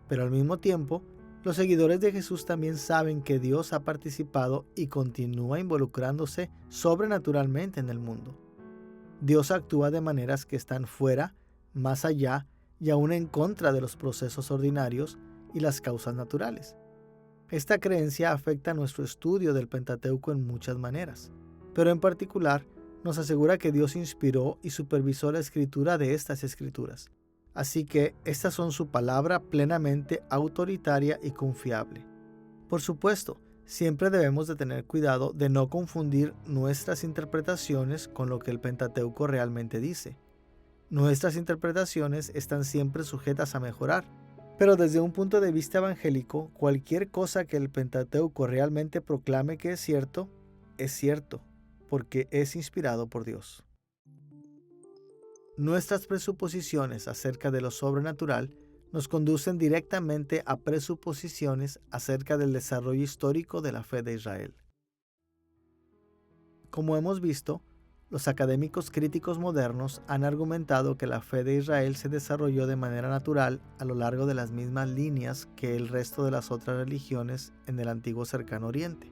Pero al mismo tiempo, los seguidores de Jesús también saben que Dios ha participado y continúa involucrándose sobrenaturalmente en el mundo. Dios actúa de maneras que están fuera, más allá y aún en contra de los procesos ordinarios y las causas naturales. Esta creencia afecta nuestro estudio del Pentateuco en muchas maneras, pero en particular nos asegura que Dios inspiró y supervisó la escritura de estas escrituras. Así que estas son su palabra plenamente autoritaria y confiable. Por supuesto, siempre debemos de tener cuidado de no confundir nuestras interpretaciones con lo que el Pentateuco realmente dice. Nuestras interpretaciones están siempre sujetas a mejorar. Pero desde un punto de vista evangélico, cualquier cosa que el Pentateuco realmente proclame que es cierto, porque es inspirado por Dios. Nuestras presuposiciones acerca de lo sobrenatural nos conducen directamente a presuposiciones acerca del desarrollo histórico de la fe de Israel. Como hemos visto, los académicos críticos modernos han argumentado que la fe de Israel se desarrolló de manera natural a lo largo de las mismas líneas que el resto de las otras religiones en el antiguo Cercano Oriente.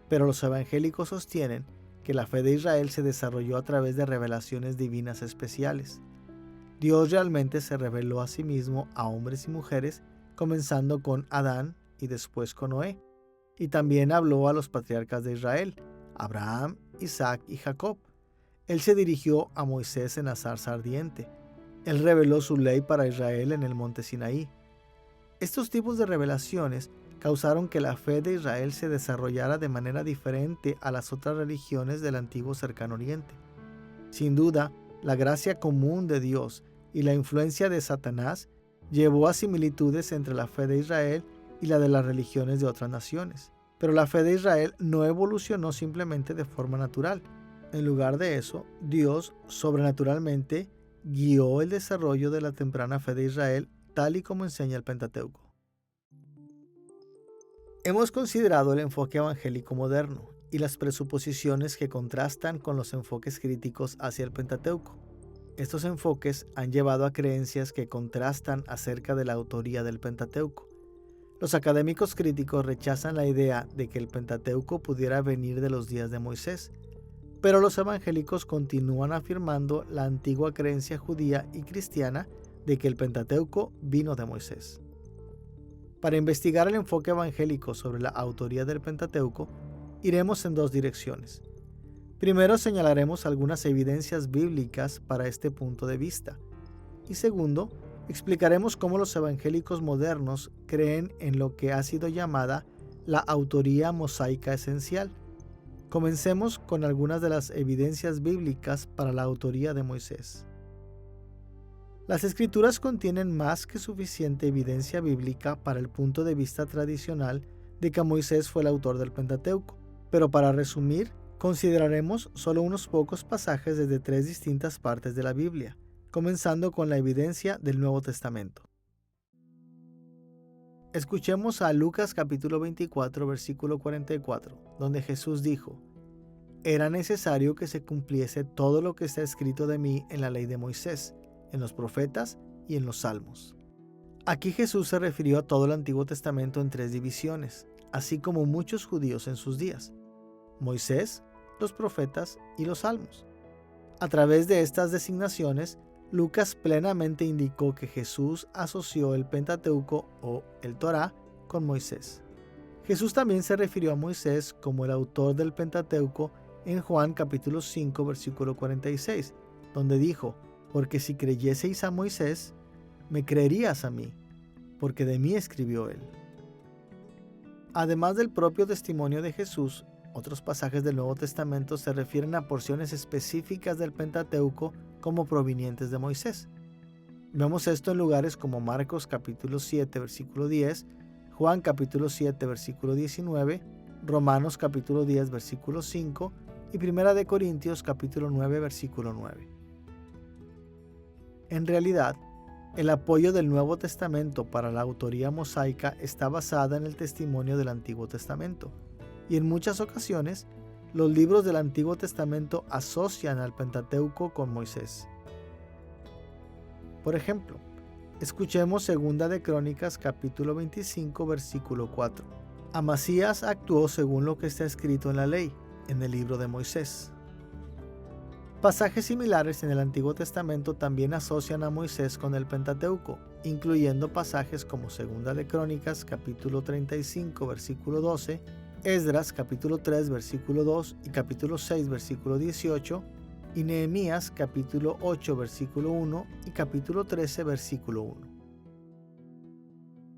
Pero los evangélicos sostienen que la fe de Israel se desarrolló a través de revelaciones divinas especiales. Dios realmente se reveló a sí mismo a hombres y mujeres, comenzando con Adán y después con Noé. Y también habló a los patriarcas de Israel, Abraham, Isaac y Jacob. Él se dirigió a Moisés en la zarza ardiente. Él reveló su ley para Israel en el monte Sinaí. Estos tipos de revelaciones causaron que la fe de Israel se desarrollara de manera diferente a las otras religiones del antiguo Cercano Oriente. Sin duda, la gracia común de Dios y la influencia de Satanás llevó a similitudes entre la fe de Israel y la de las religiones de otras naciones. Pero la fe de Israel no evolucionó simplemente de forma natural. En lugar de eso, Dios sobrenaturalmente guió el desarrollo de la temprana fe de Israel, tal y como enseña el Pentateuco. Hemos considerado el enfoque evangélico moderno y las presuposiciones que contrastan con los enfoques críticos hacia el Pentateuco. Estos enfoques han llevado a creencias que contrastan acerca de la autoría del Pentateuco. Los académicos críticos rechazan la idea de que el Pentateuco pudiera venir de los días de Moisés, pero los evangélicos continúan afirmando la antigua creencia judía y cristiana de que el Pentateuco vino de Moisés. Para investigar el enfoque evangélico sobre la autoría del Pentateuco, iremos en dos direcciones. Primero, señalaremos algunas evidencias bíblicas para este punto de vista. Y segundo, Explicaremos cómo los evangélicos modernos creen en lo que ha sido llamada la autoría mosaica esencial. Comencemos con algunas de las evidencias bíblicas para la autoría de Moisés. Las Escrituras contienen más que suficiente evidencia bíblica para el punto de vista tradicional de que Moisés fue el autor del Pentateuco, pero para resumir, consideraremos solo unos pocos pasajes desde tres distintas partes de la Biblia, comenzando con la evidencia del Nuevo Testamento. Escuchemos a Lucas capítulo 24, versículo 44, donde Jesús dijo: «Era necesario que se cumpliese todo lo que está escrito de mí en la ley de Moisés, en los profetas y en los salmos». Aquí Jesús se refirió a todo el Antiguo Testamento en tres divisiones, así como muchos judíos en sus días: Moisés, los profetas y los salmos. A través de estas designaciones, Lucas plenamente indicó que Jesús asoció el Pentateuco o el Torá con Moisés. Jesús también se refirió a Moisés como el autor del Pentateuco en Juan capítulo 5 versículo 46, donde dijo: «Porque si creyeseis a Moisés, me creerías a mí, porque de mí escribió él». Además del propio testimonio de Jesús, otros pasajes del Nuevo Testamento se refieren a porciones específicas del Pentateuco como provenientes de Moisés. Vemos esto en lugares como Marcos capítulo 7 versículo 10, Juan capítulo 7 versículo 19, Romanos capítulo 10 versículo 5 y Primera de Corintios capítulo 9 versículo 9. En realidad, el apoyo del Nuevo Testamento para la autoría mosaica está basada en el testimonio del Antiguo Testamento, y en muchas ocasiones los libros del Antiguo Testamento asocian al Pentateuco con Moisés. Por ejemplo, escuchemos Segunda de Crónicas capítulo 25 versículo 4. Amasías actuó según lo que está escrito en la ley, en el libro de Moisés. Pasajes similares en el Antiguo Testamento también asocian a Moisés con el Pentateuco, incluyendo pasajes como Segunda de Crónicas capítulo 35 versículo 12, Esdras capítulo 3 versículo 2 y capítulo 6 versículo 18, y Nehemías capítulo 8 versículo 1 y capítulo 13 versículo 1.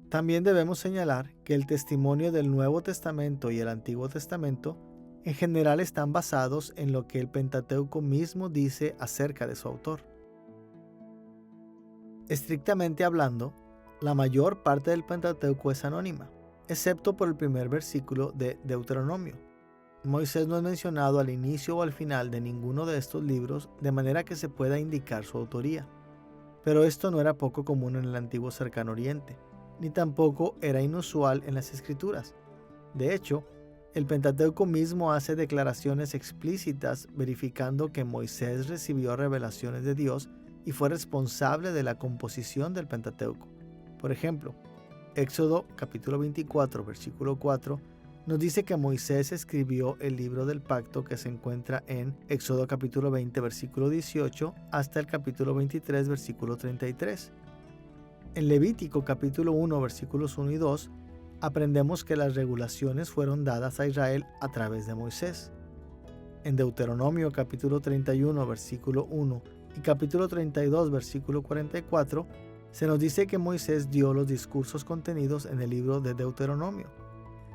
También debemos señalar que el testimonio del Nuevo Testamento y el Antiguo Testamento en general están basados en lo que el Pentateuco mismo dice acerca de su autor. Estrictamente hablando, la mayor parte del Pentateuco es anónima, excepto por el primer versículo de Deuteronomio. Moisés no es mencionado al inicio o al final de ninguno de estos libros, de manera que se pueda indicar su autoría. Pero esto no era poco común en el antiguo Cercano Oriente, ni tampoco era inusual en las Escrituras. De hecho, el Pentateuco mismo hace declaraciones explícitas verificando que Moisés recibió revelaciones de Dios y fue responsable de la composición del Pentateuco. Por ejemplo, Éxodo capítulo 24 versículo 4 nos dice que Moisés escribió el libro del pacto que se encuentra en Éxodo capítulo 20 versículo 18 hasta el capítulo 23 versículo 33. En Levítico capítulo 1 versículos 1 y 2 aprendemos que las regulaciones fueron dadas a Israel a través de Moisés. En Deuteronomio capítulo 31 versículo 1 y capítulo 32 versículo 44 se nos dice que Moisés dio los discursos contenidos en el libro de Deuteronomio.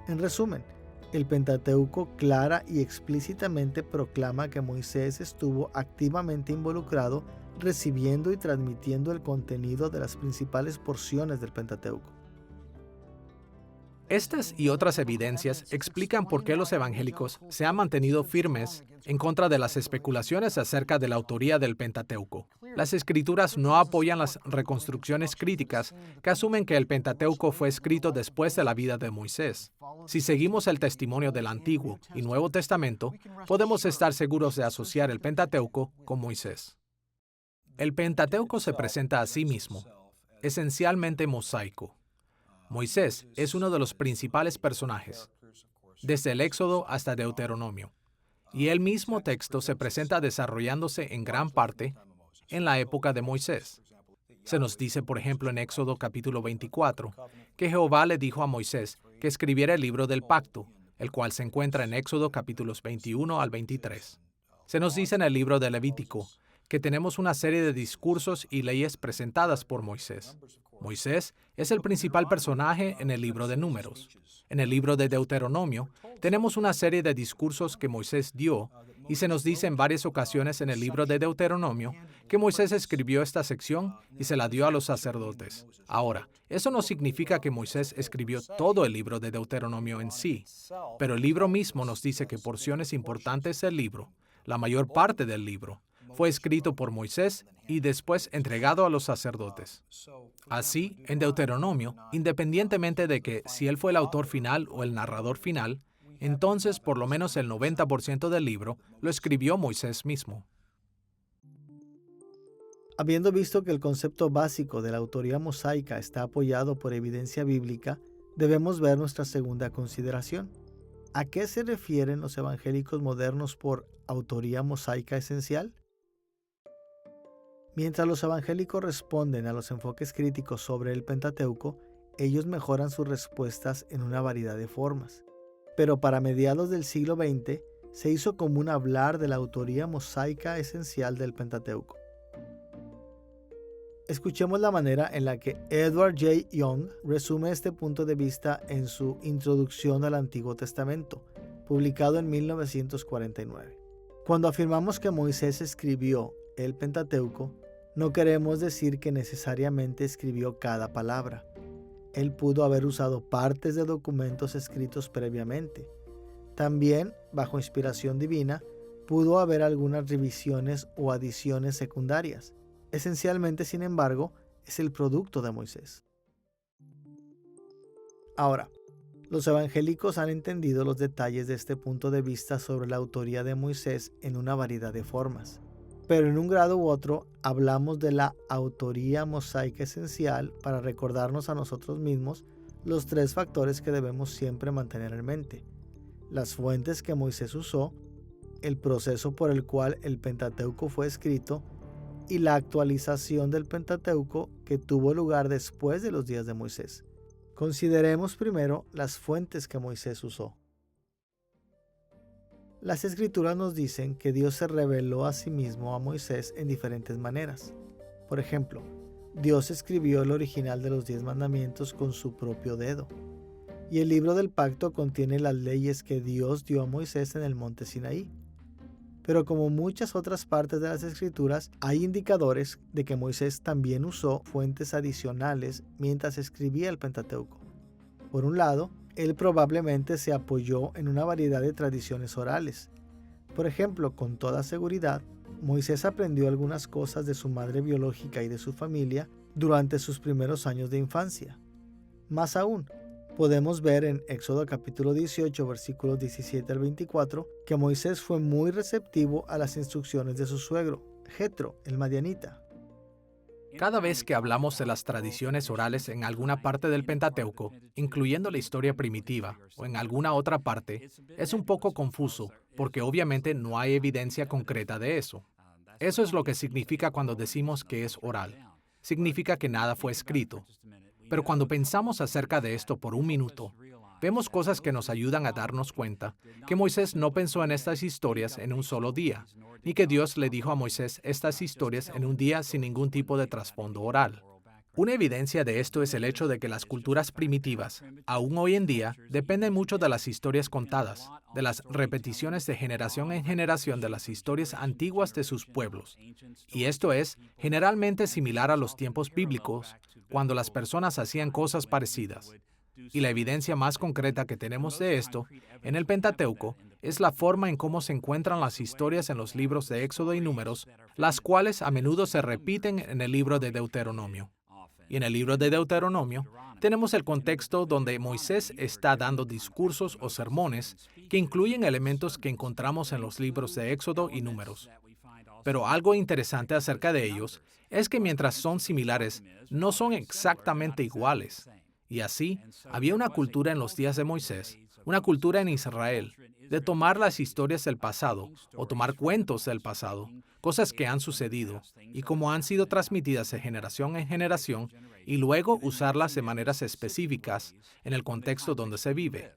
En resumen, el Pentateuco clara y explícitamente proclama que Moisés estuvo activamente involucrado recibiendo y transmitiendo el contenido de las principales porciones del Pentateuco. Estas y otras evidencias explican por qué los evangélicos se han mantenido firmes en contra de las especulaciones acerca de la autoría del Pentateuco. Las Escrituras no apoyan las reconstrucciones críticas que asumen que el Pentateuco fue escrito después de la vida de Moisés. Si seguimos el testimonio del Antiguo y Nuevo Testamento, podemos estar seguros de asociar el Pentateuco con Moisés. El Pentateuco se presenta a sí mismo, esencialmente mosaico. Moisés es uno de los principales personajes, desde el Éxodo hasta Deuteronomio, y el mismo texto se presenta desarrollándose en gran parte en la época de Moisés. Se nos dice, por ejemplo, en Éxodo capítulo 24, que Jehová le dijo a Moisés que escribiera el libro del pacto, el cual se encuentra en Éxodo capítulos 21 al 23. Se nos dice en el libro de Levítico que tenemos una serie de discursos y leyes presentadas por Moisés. Moisés es el principal personaje en el libro de Números. En el libro de Deuteronomio tenemos una serie de discursos que Moisés dio, y se nos dice en varias ocasiones en el libro de Deuteronomio que Moisés escribió esta sección y se la dio a los sacerdotes. Ahora, eso no significa que Moisés escribió todo el libro de Deuteronomio en sí, pero el libro mismo nos dice que porciones importantes del libro, la mayor parte del libro, fue escrito por Moisés y después entregado a los sacerdotes. Así, en Deuteronomio, independientemente de que si él fue el autor final o el narrador final, entonces por lo menos el 90% del libro lo escribió Moisés mismo. Habiendo visto que el concepto básico de la autoría mosaica está apoyado por evidencia bíblica, debemos ver nuestra segunda consideración. ¿A qué se refieren los evangélicos modernos por autoría mosaica esencial? Mientras los evangélicos responden a los enfoques críticos sobre el Pentateuco, ellos mejoran sus respuestas en una variedad de formas. Pero para mediados del siglo XX se hizo común hablar de la autoría mosaica esencial del Pentateuco. Escuchemos la manera en la que Edward J. Young resume este punto de vista en su Introducción al Antiguo Testamento, publicado en 1949. Cuando afirmamos que Moisés escribió el Pentateuco, no queremos decir que necesariamente escribió cada palabra. Él pudo haber usado partes de documentos escritos previamente. También, bajo inspiración divina, pudo haber algunas revisiones o adiciones secundarias. Esencialmente, sin embargo, es el producto de Moisés. Ahora, los evangélicos han entendido los detalles de este punto de vista sobre la autoría de Moisés en una variedad de formas. Pero en un grado u otro hablamos de la autoría mosaica esencial para recordarnos a nosotros mismos los tres factores que debemos siempre mantener en mente: las fuentes que Moisés usó, el proceso por el cual el Pentateuco fue escrito y la actualización del Pentateuco que tuvo lugar después de los días de Moisés. Consideremos primero las fuentes que Moisés usó. Las Escrituras nos dicen que Dios se reveló a sí mismo a Moisés en diferentes maneras. Por ejemplo, Dios escribió el original de los 10 mandamientos con su propio dedo. Y el libro del pacto contiene las leyes que Dios dio a Moisés en el monte Sinaí. Pero como muchas otras partes de las Escrituras, hay indicadores de que Moisés también usó fuentes adicionales mientras escribía el Pentateuco. Por un lado, él probablemente se apoyó en una variedad de tradiciones orales. Por ejemplo, con toda seguridad, Moisés aprendió algunas cosas de su madre biológica y de su familia durante sus primeros años de infancia. Más aún, podemos ver en Éxodo capítulo 18, versículos 17 al 24, que Moisés fue muy receptivo a las instrucciones de su suegro, Jetro, el madianita. Cada vez que hablamos de las tradiciones orales en alguna parte del Pentateuco, incluyendo la historia primitiva o en alguna otra parte, es un poco confuso porque obviamente no hay evidencia concreta de eso. Eso es lo que significa cuando decimos que es oral. Significa que nada fue escrito. Pero cuando pensamos acerca de esto por un minuto, vemos cosas que nos ayudan a darnos cuenta que Moisés no pensó en estas historias en un solo día, ni que Dios le dijo a Moisés estas historias en un día sin ningún tipo de trasfondo oral. Una evidencia de esto es el hecho de que las culturas primitivas, aún hoy en día, dependen mucho de las historias contadas, de las repeticiones de generación en generación de las historias antiguas de sus pueblos. Y esto es generalmente similar a los tiempos bíblicos, cuando las personas hacían cosas parecidas. Y la evidencia más concreta que tenemos de esto en el Pentateuco es la forma en cómo se encuentran las historias en los libros de Éxodo y Números, las cuales a menudo se repiten en el libro de Deuteronomio. Y en el libro de Deuteronomio tenemos el contexto donde Moisés está dando discursos o sermones que incluyen elementos que encontramos en los libros de Éxodo y Números. Pero algo interesante acerca de ellos es que mientras son similares, no son exactamente iguales. Y así, había una cultura en los días de Moisés, una cultura en Israel, de tomar las historias del pasado o tomar cuentos del pasado, cosas que han sucedido y como han sido transmitidas de generación en generación, y luego usarlas de maneras específicas en el contexto donde se vive.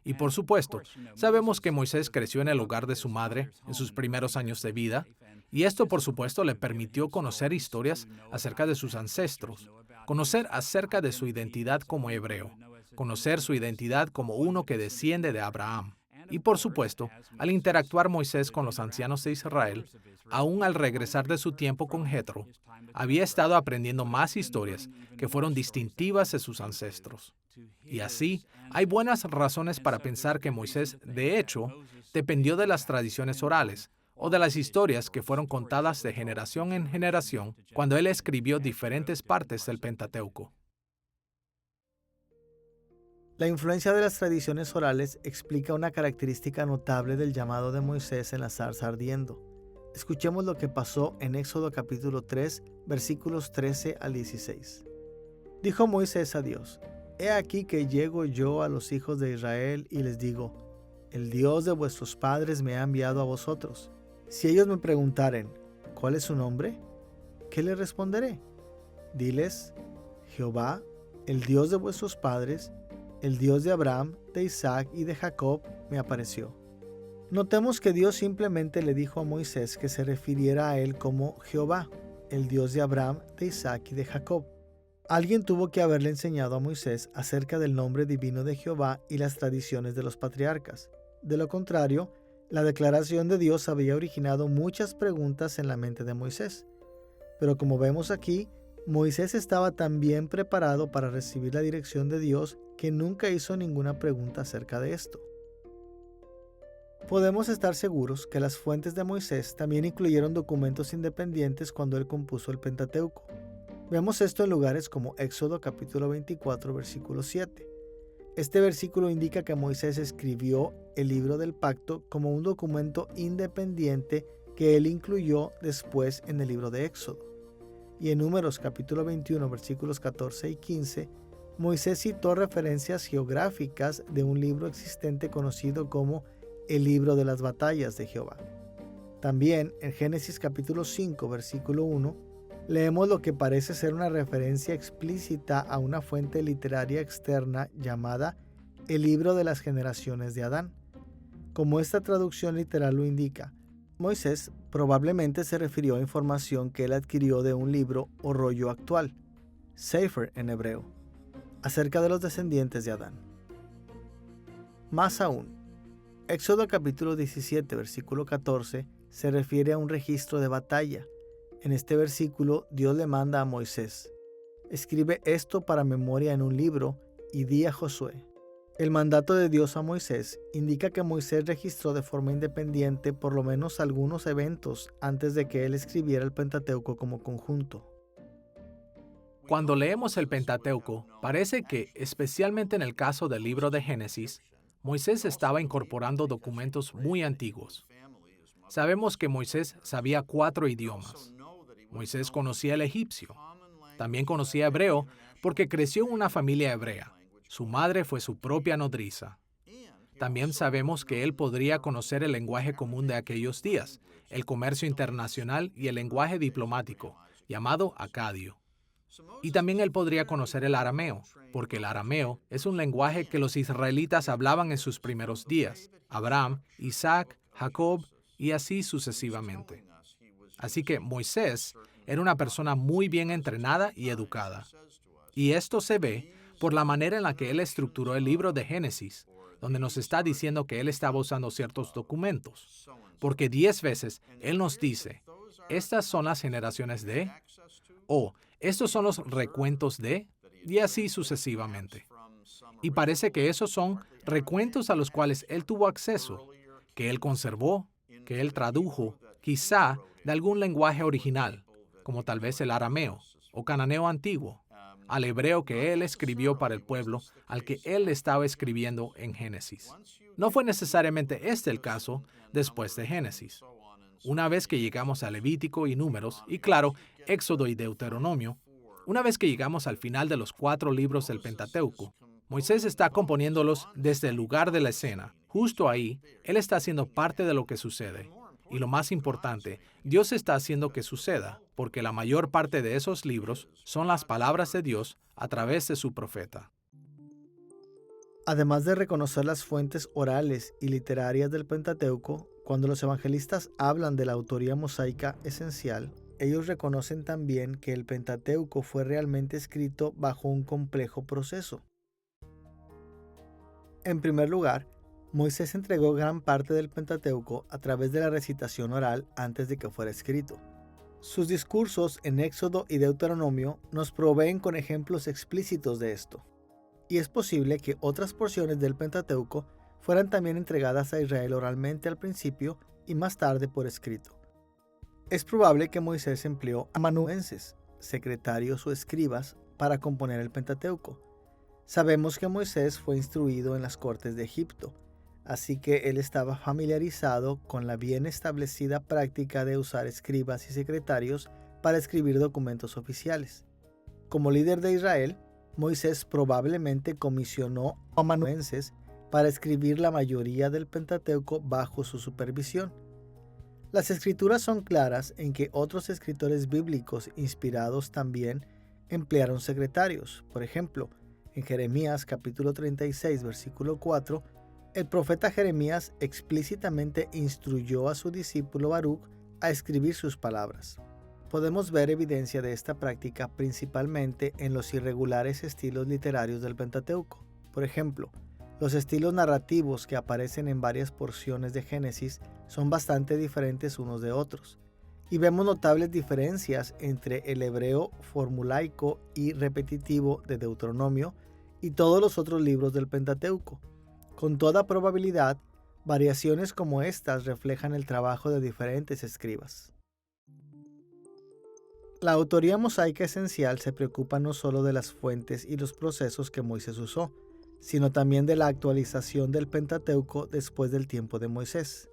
Y por supuesto, sabemos que Moisés creció en el hogar de su madre en sus primeros años de vida, Y esto, por supuesto, le permitió conocer historias acerca de sus ancestros, conocer acerca de su identidad como hebreo, conocer su identidad como uno que desciende de Abraham. Y por supuesto, al interactuar Moisés con los ancianos de Israel, aún al regresar de su tiempo con Jetro, había estado aprendiendo más historias que fueron distintivas de sus ancestros. Y así, hay buenas razones para pensar que Moisés, de hecho, dependió de las tradiciones orales o de las historias que fueron contadas de generación en generación cuando él escribió diferentes partes del Pentateuco. La influencia de las tradiciones orales explica una característica notable del llamado de Moisés en la zarza ardiendo. Escuchemos lo que pasó en Éxodo capítulo 3, versículos 13 al 16. Dijo Moisés a Dios: He aquí que llego yo a los hijos de Israel y les digo: El Dios de vuestros padres me ha enviado a vosotros. Si ellos me preguntaren: ¿cuál es su nombre?, ¿qué les responderé? Diles: Jehová, el Dios de vuestros padres, el Dios de Abraham, de Isaac y de Jacob, me apareció. Notemos que Dios simplemente le dijo a Moisés que se refiriera a él como Jehová, el Dios de Abraham, de Isaac y de Jacob. Alguien tuvo que haberle enseñado a Moisés acerca del nombre divino de Jehová y las tradiciones de los patriarcas. De lo contrario, la declaración de Dios había originado muchas preguntas en la mente de Moisés. Pero como vemos aquí, Moisés estaba tan bien preparado para recibir la dirección de Dios que nunca hizo ninguna pregunta acerca de esto. Podemos estar seguros que las fuentes de Moisés también incluyeron documentos independientes cuando él compuso el Pentateuco. Vemos esto en lugares como Éxodo capítulo 24, versículo 7. Este versículo indica que Moisés escribió el libro del pacto como un documento independiente que él incluyó después en el libro de Éxodo. Y en Números capítulo 21, versículos 14 y 15, Moisés citó referencias geográficas de un libro existente conocido como el libro de las batallas de Jehová. También en Génesis capítulo 5, versículo 1, leemos lo que parece ser una referencia explícita a una fuente literaria externa llamada el libro de las generaciones de Adán. Como esta traducción literal lo indica, Moisés probablemente se refirió a información que él adquirió de un libro o rollo actual, Sefer en hebreo, acerca de los descendientes de Adán. Más aún, Éxodo capítulo 17, versículo 14, se refiere a un registro de batalla. En este versículo, Dios le manda a Moisés: escribe esto para memoria en un libro y di a Josué. El mandato de Dios a Moisés indica que Moisés registró de forma independiente por lo menos algunos eventos antes de que él escribiera el Pentateuco como conjunto. Cuando leemos el Pentateuco, parece que, especialmente en el caso del libro de Génesis, Moisés estaba incorporando documentos muy antiguos. Sabemos que Moisés sabía 4 idiomas. Moisés conocía el egipcio. También conocía hebreo porque creció en una familia hebrea. Su madre fue su propia nodriza. También sabemos que él podría conocer el lenguaje común de aquellos días, el comercio internacional y el lenguaje diplomático, llamado acadio. Y también él podría conocer el arameo, porque el arameo es un lenguaje que los israelitas hablaban en sus primeros días: Abraham, Isaac, Jacob y así sucesivamente. Así que Moisés era una persona muy bien entrenada y educada. Y esto se ve por la manera en la que él estructuró el libro de Génesis, donde nos está diciendo que él estaba usando ciertos documentos. Porque 10 veces él nos dice: estas son las generaciones de, o estos son los recuentos de, y así sucesivamente. Y parece que esos son recuentos a los cuales él tuvo acceso, que él conservó, que él tradujo, quizá de algún lenguaje original, como tal vez el arameo o cananeo antiguo, al hebreo que él escribió para el pueblo al que él estaba escribiendo en Génesis. No fue necesariamente este el caso después de Génesis. Una vez que llegamos a Levítico y Números, y claro, Éxodo y Deuteronomio, una vez que llegamos al final de los 4 libros del Pentateuco, Moisés está componiéndolos desde el lugar de la escena. Justo ahí, él está haciendo parte de lo que sucede. Y lo más importante, Dios está haciendo que suceda, porque la mayor parte de esos libros son las palabras de Dios a través de su profeta. Además de reconocer las fuentes orales y literarias del Pentateuco, Cuando los evangelistas hablan de la autoría mosaica esencial, ellos reconocen también que el Pentateuco fue realmente escrito bajo un complejo proceso. En primer lugar, Moisés entregó gran parte del Pentateuco a través de la recitación oral antes de que fuera escrito. Sus discursos en Éxodo y Deuteronomio nos proveen con ejemplos explícitos de esto. Y es posible que otras porciones del Pentateuco fueran también entregadas a Israel oralmente al principio y más tarde por escrito. Es probable que Moisés empleó amanuenses, secretarios o escribas, para componer el Pentateuco. Sabemos que Moisés fue instruido en las cortes de Egipto, así que él estaba familiarizado con la bien establecida práctica de usar escribas y secretarios para escribir documentos oficiales. Como líder de Israel, Moisés probablemente comisionó amanuenses para escribir la mayoría del Pentateuco bajo su supervisión. Las escrituras son claras en que otros escritores bíblicos inspirados también emplearon secretarios. Por ejemplo, en Jeremías capítulo 36, versículo 4, el profeta Jeremías explícitamente instruyó a su discípulo Baruc a escribir sus palabras. Podemos ver evidencia de esta práctica principalmente en los irregulares estilos literarios del Pentateuco. Por ejemplo, los estilos narrativos que aparecen en varias porciones de Génesis son bastante diferentes unos de otros, y vemos notables diferencias entre el hebreo formulaico y repetitivo de Deuteronomio y todos los otros libros del Pentateuco. Con toda probabilidad, variaciones como estas reflejan el trabajo de diferentes escribas. La autoría mosaica esencial se preocupa no solo de las fuentes y los procesos que Moisés usó, sino también de la actualización del Pentateuco después del tiempo de Moisés.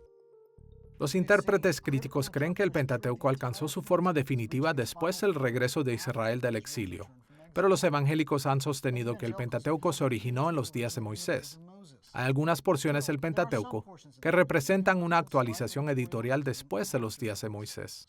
Los intérpretes críticos creen que el Pentateuco alcanzó su forma definitiva después del regreso de Israel del exilio, pero los evangélicos han sostenido que el Pentateuco se originó en los días de Moisés. Hay algunas porciones del Pentateuco que representan una actualización editorial después de los días de Moisés.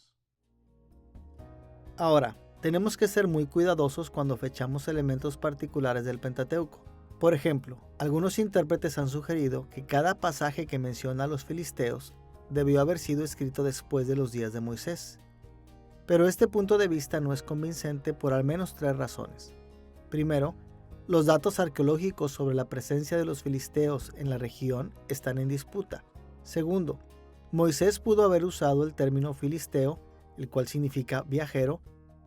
Ahora, tenemos que ser muy cuidadosos cuando fechamos elementos particulares del Pentateuco. Por ejemplo, algunos intérpretes han sugerido que cada pasaje que menciona a los filisteos debió haber sido escrito después de los días de Moisés. Pero este punto de vista no es convincente por al menos tres razones. Primero, los datos arqueológicos sobre la presencia de los filisteos en la región están en disputa. Segundo, Moisés pudo haber usado el término filisteo, el cual significa viajero,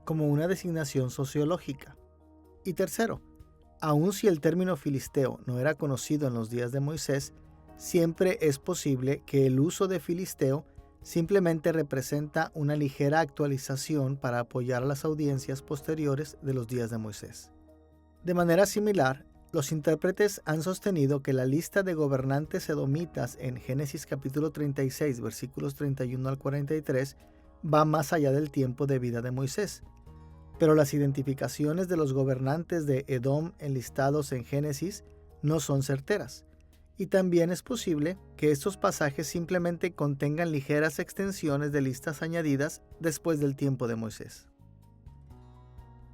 como una designación sociológica. Y tercero, aun si el término filisteo no era conocido en los días de Moisés, siempre es posible que el uso de filisteo simplemente representa una ligera actualización para apoyar a las audiencias posteriores de los días de Moisés. De manera similar, los intérpretes han sostenido que la lista de gobernantes edomitas en Génesis capítulo 36, versículos 31 al 43, va más allá del tiempo de vida de Moisés. Pero las identificaciones de los gobernantes de Edom enlistados en Génesis no son certeras. Y también es posible que estos pasajes simplemente contengan ligeras extensiones de listas añadidas después del tiempo de Moisés.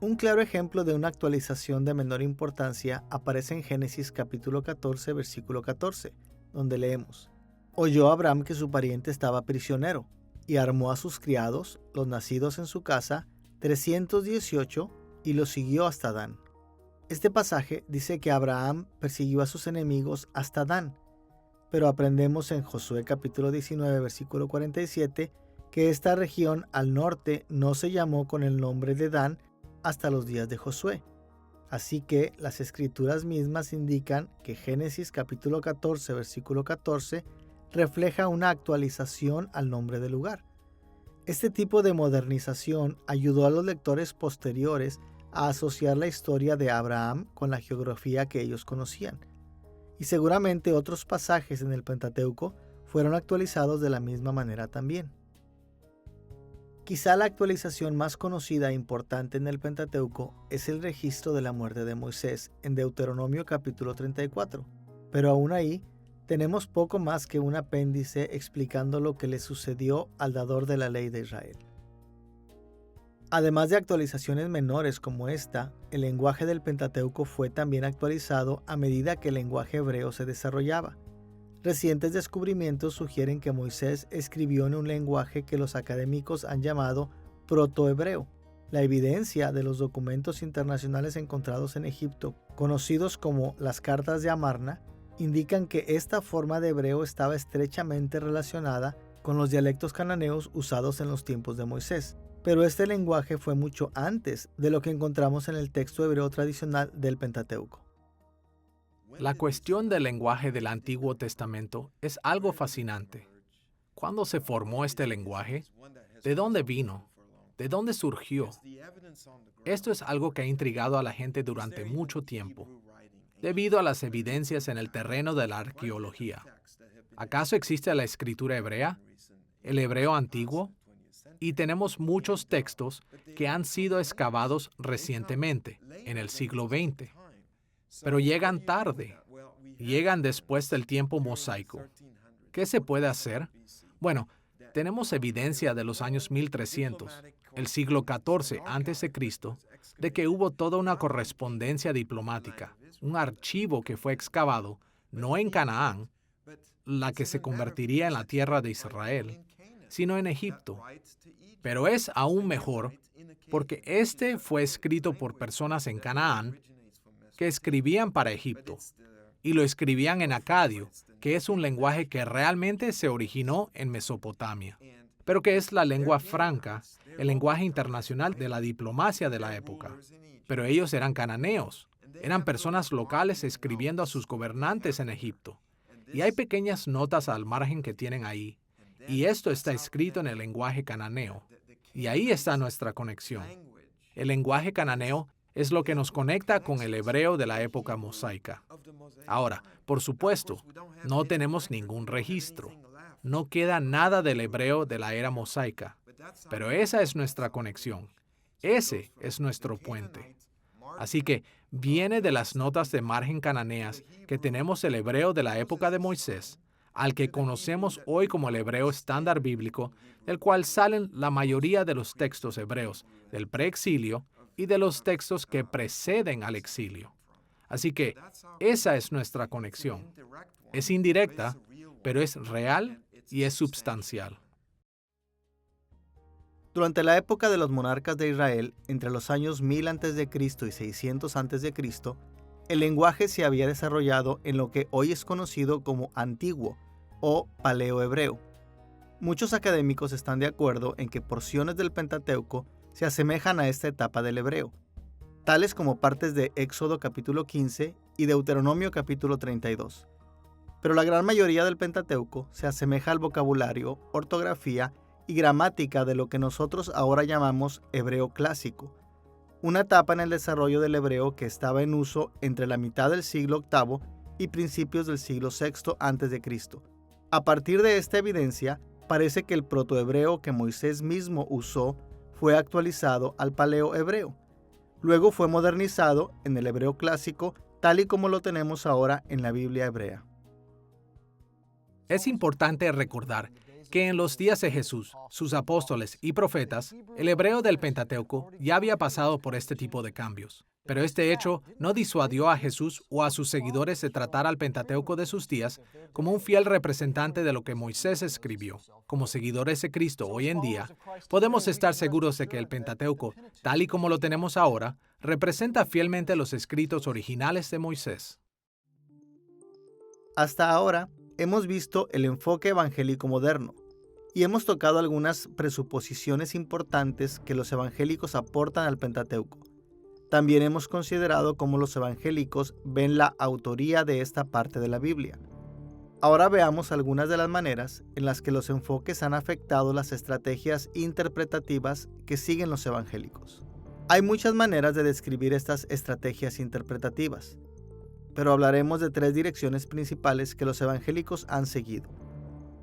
Un claro ejemplo de una actualización de menor importancia aparece en Génesis capítulo 14, versículo 14, donde leemos: «Oyó Abraham que su pariente estaba prisionero, y armó a sus criados, los nacidos en su casa, 318, y los siguió hasta Dan». Este pasaje dice que Abraham persiguió a sus enemigos hasta Dan, pero aprendemos en Josué capítulo 19, versículo 47, que esta región al norte no se llamó con el nombre de Dan hasta los días de Josué. Así que las escrituras mismas indican que Génesis capítulo 14, versículo 14, refleja una actualización al nombre del lugar. Este tipo de modernización ayudó a los lectores posteriores a asociar la historia de Abraham con la geografía que ellos conocían. Y seguramente otros pasajes en el Pentateuco fueron actualizados de la misma manera también. Quizá la actualización más conocida e importante en el Pentateuco es el registro de la muerte de Moisés en Deuteronomio capítulo 34, pero aún ahí tenemos poco más que un apéndice explicando lo que le sucedió al dador de la ley de Israel. Además de actualizaciones menores como esta, el lenguaje del Pentateuco fue también actualizado a medida que el lenguaje hebreo se desarrollaba. Recientes descubrimientos sugieren que Moisés escribió en un lenguaje que los académicos han llamado protohebreo. La evidencia de los documentos internacionales encontrados en Egipto, conocidos como las cartas de Amarna, indican que esta forma de hebreo estaba estrechamente relacionada con los dialectos cananeos usados en los tiempos de Moisés. Pero este lenguaje fue mucho antes de lo que encontramos en el texto hebreo tradicional del Pentateuco. La cuestión del lenguaje del Antiguo Testamento es algo fascinante. ¿Cuándo se formó este lenguaje? ¿De dónde vino? ¿De dónde surgió? Esto es algo que ha intrigado a la gente durante mucho tiempo, debido a las evidencias en el terreno de la arqueología. ¿Acaso existe la escritura hebrea, el hebreo antiguo? Y tenemos muchos textos que han sido excavados recientemente, en el siglo XX. Pero llegan tarde. Llegan después del tiempo mosaico. ¿Qué se puede hacer? Bueno, tenemos evidencia de los años 1300, el siglo XIV a.C., de que hubo toda una correspondencia diplomática, un archivo que fue excavado, no en Canaán, la que se convertiría en la tierra de Israel, sino en Egipto. Pero es aún mejor porque este fue escrito por personas en Canaán que escribían para Egipto, y lo escribían en acadio, que es un lenguaje que realmente se originó en Mesopotamia, pero que es la lengua franca, el lenguaje internacional de la diplomacia de la época. Pero ellos eran cananeos, eran personas locales escribiendo a sus gobernantes en Egipto. Y hay pequeñas notas al margen que tienen ahí, y esto está escrito en el lenguaje cananeo. Y ahí está nuestra conexión. El lenguaje cananeo es lo que nos conecta con el hebreo de la época mosaica. Ahora, por supuesto, no tenemos ningún registro. No queda nada del hebreo de la era mosaica. Pero esa es nuestra conexión. Ese es nuestro puente. Así que viene de las notas de margen cananeas que tenemos el hebreo de la época de Moisés, al que conocemos hoy como el hebreo estándar bíblico, del cual salen la mayoría de los textos hebreos del preexilio y de los textos que preceden al exilio. Así que esa es nuestra conexión. Es indirecta, pero es real y es substancial. Durante la época de los monarcas de Israel, entre los años 1000 a.C. y 600 a.C., el lenguaje se había desarrollado en lo que hoy es conocido como antiguo o paleohebreo. Muchos académicos están de acuerdo en que porciones del Pentateuco se asemejan a esta etapa del hebreo, tales como partes de Éxodo capítulo 15 y Deuteronomio capítulo 32. Pero la gran mayoría del Pentateuco se asemeja al vocabulario, ortografía y gramática de lo que nosotros ahora llamamos hebreo clásico, una etapa en el desarrollo del hebreo que estaba en uso entre la mitad del siglo VIII y principios del siglo VI a.C. A partir de esta evidencia, parece que el protohebreo que Moisés mismo usó fue actualizado al paleohebreo. Luego fue modernizado en el hebreo clásico, tal y como lo tenemos ahora en la Biblia hebrea. Es importante recordar que en los días de Jesús, sus apóstoles y profetas, el hebreo del Pentateuco ya había pasado por este tipo de cambios. Pero este hecho no disuadió a Jesús o a sus seguidores de tratar al Pentateuco de sus días como un fiel representante de lo que Moisés escribió. Como seguidores de Cristo hoy en día, podemos estar seguros de que el Pentateuco, tal y como lo tenemos ahora, representa fielmente los escritos originales de Moisés. Hasta ahora, hemos visto el enfoque evangélico moderno y hemos tocado algunas presuposiciones importantes que los evangélicos aportan al Pentateuco. También hemos considerado cómo los evangélicos ven la autoría de esta parte de la Biblia. Ahora veamos algunas de las maneras en las que los enfoques han afectado las estrategias interpretativas que siguen los evangélicos. Hay muchas maneras de describir estas estrategias interpretativas, pero hablaremos de tres direcciones principales que los evangélicos han seguido.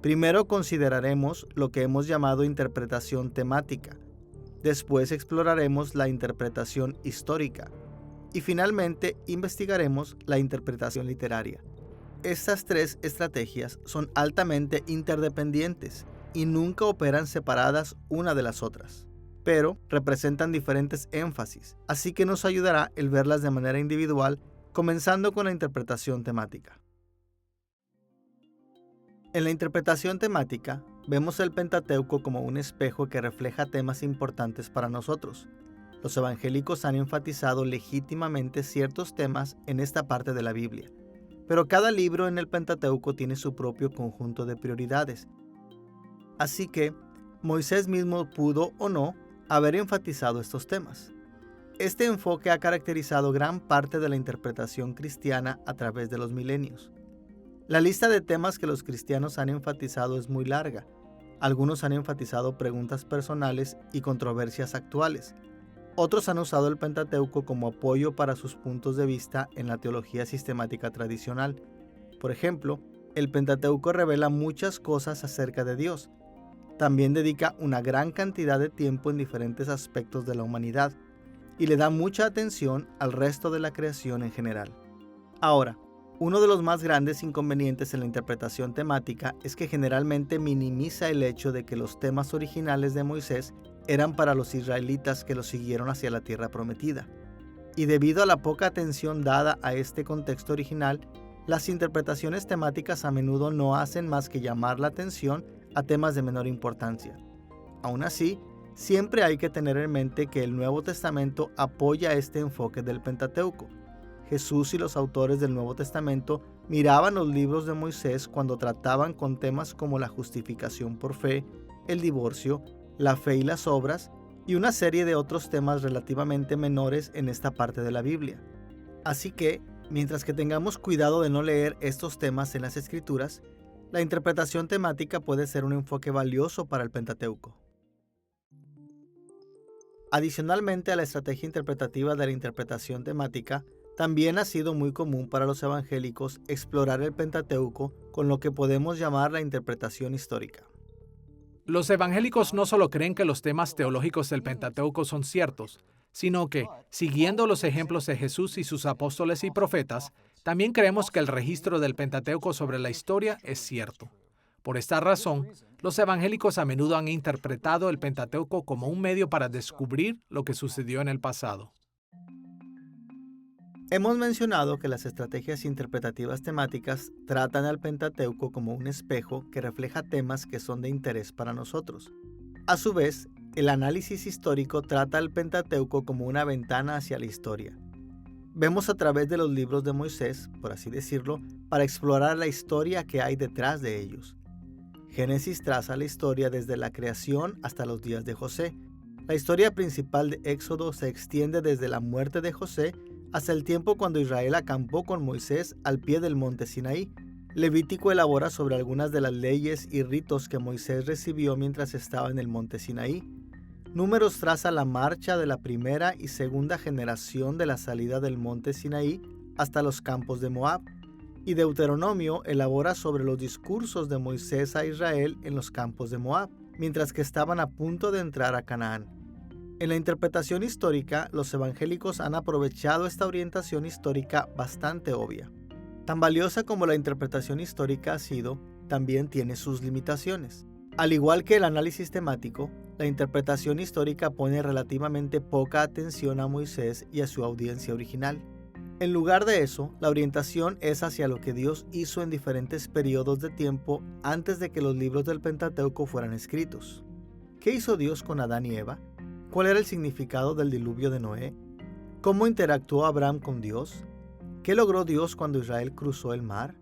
Primero consideraremos lo que hemos llamado interpretación temática. Después exploraremos la interpretación histórica. Y finalmente investigaremos la interpretación literaria. Estas tres estrategias son altamente interdependientes y nunca operan separadas una de las otras, pero representan diferentes énfasis, así que nos ayudará el verlas de manera individual, comenzando con la interpretación temática. En la interpretación temática, vemos el Pentateuco como un espejo que refleja temas importantes para nosotros. Los evangélicos han enfatizado legítimamente ciertos temas en esta parte de la Biblia, pero cada libro en el Pentateuco tiene su propio conjunto de prioridades. Así que, Moisés mismo pudo o no haber enfatizado estos temas. Este enfoque ha caracterizado gran parte de la interpretación cristiana a través de los milenios. La lista de temas que los cristianos han enfatizado es muy larga. Algunos han enfatizado preguntas personales y controversias actuales. Otros han usado el Pentateuco como apoyo para sus puntos de vista en la teología sistemática tradicional. Por ejemplo, el Pentateuco revela muchas cosas acerca de Dios. También dedica una gran cantidad de tiempo en diferentes aspectos de la humanidad y le da mucha atención al resto de la creación en general. Ahora, uno de los más grandes inconvenientes en la interpretación temática es que generalmente minimiza el hecho de que los temas originales de Moisés eran para los israelitas que los siguieron hacia la tierra prometida. Y debido a la poca atención dada a este contexto original, las interpretaciones temáticas a menudo no hacen más que llamar la atención a temas de menor importancia. Aún así, siempre hay que tener en mente que el Nuevo Testamento apoya este enfoque del Pentateuco. Jesús y los autores del Nuevo Testamento miraban los libros de Moisés cuando trataban con temas como la justificación por fe, el divorcio, la fe y las obras, y una serie de otros temas relativamente menores en esta parte de la Biblia. Así que, mientras que tengamos cuidado de no leer estos temas en las Escrituras, la interpretación temática puede ser un enfoque valioso para el Pentateuco. Adicionalmente a la estrategia interpretativa de la interpretación temática, también ha sido muy común para los evangélicos explorar el Pentateuco con lo que podemos llamar la interpretación histórica. Los evangélicos no solo creen que los temas teológicos del Pentateuco son ciertos, sino que, siguiendo los ejemplos de Jesús y sus apóstoles y profetas, también creemos que el registro del Pentateuco sobre la historia es cierto. Por esta razón, los evangélicos a menudo han interpretado el Pentateuco como un medio para descubrir lo que sucedió en el pasado. Hemos mencionado que las estrategias interpretativas temáticas tratan al Pentateuco como un espejo que refleja temas que son de interés para nosotros. A su vez, el análisis histórico trata al Pentateuco como una ventana hacia la historia. Vemos a través de los libros de Moisés, por así decirlo, para explorar la historia que hay detrás de ellos. Génesis traza la historia desde la creación hasta los días de José. La historia principal de Éxodo se extiende desde la muerte de José hasta el tiempo cuando Israel acampó con Moisés al pie del monte Sinaí. Levítico elabora sobre algunas de las leyes y ritos que Moisés recibió mientras estaba en el monte Sinaí. Números traza la marcha de la primera y segunda generación de la salida del monte Sinaí hasta los campos de Moab. Y Deuteronomio elabora sobre los discursos de Moisés a Israel en los campos de Moab, mientras que estaban a punto de entrar a Canaán. En la interpretación histórica, los evangélicos han aprovechado esta orientación histórica bastante obvia. Tan valiosa como la interpretación histórica ha sido, también tiene sus limitaciones. Al igual que el análisis temático, la interpretación histórica pone relativamente poca atención a Moisés y a su audiencia original. En lugar de eso, la orientación es hacia lo que Dios hizo en diferentes periodos de tiempo antes de que los libros del Pentateuco fueran escritos. ¿Qué hizo Dios con Adán y Eva? ¿Cuál era el significado del diluvio de Noé? ¿Cómo interactuó Abraham con Dios? ¿Qué logró Dios cuando Israel cruzó el mar?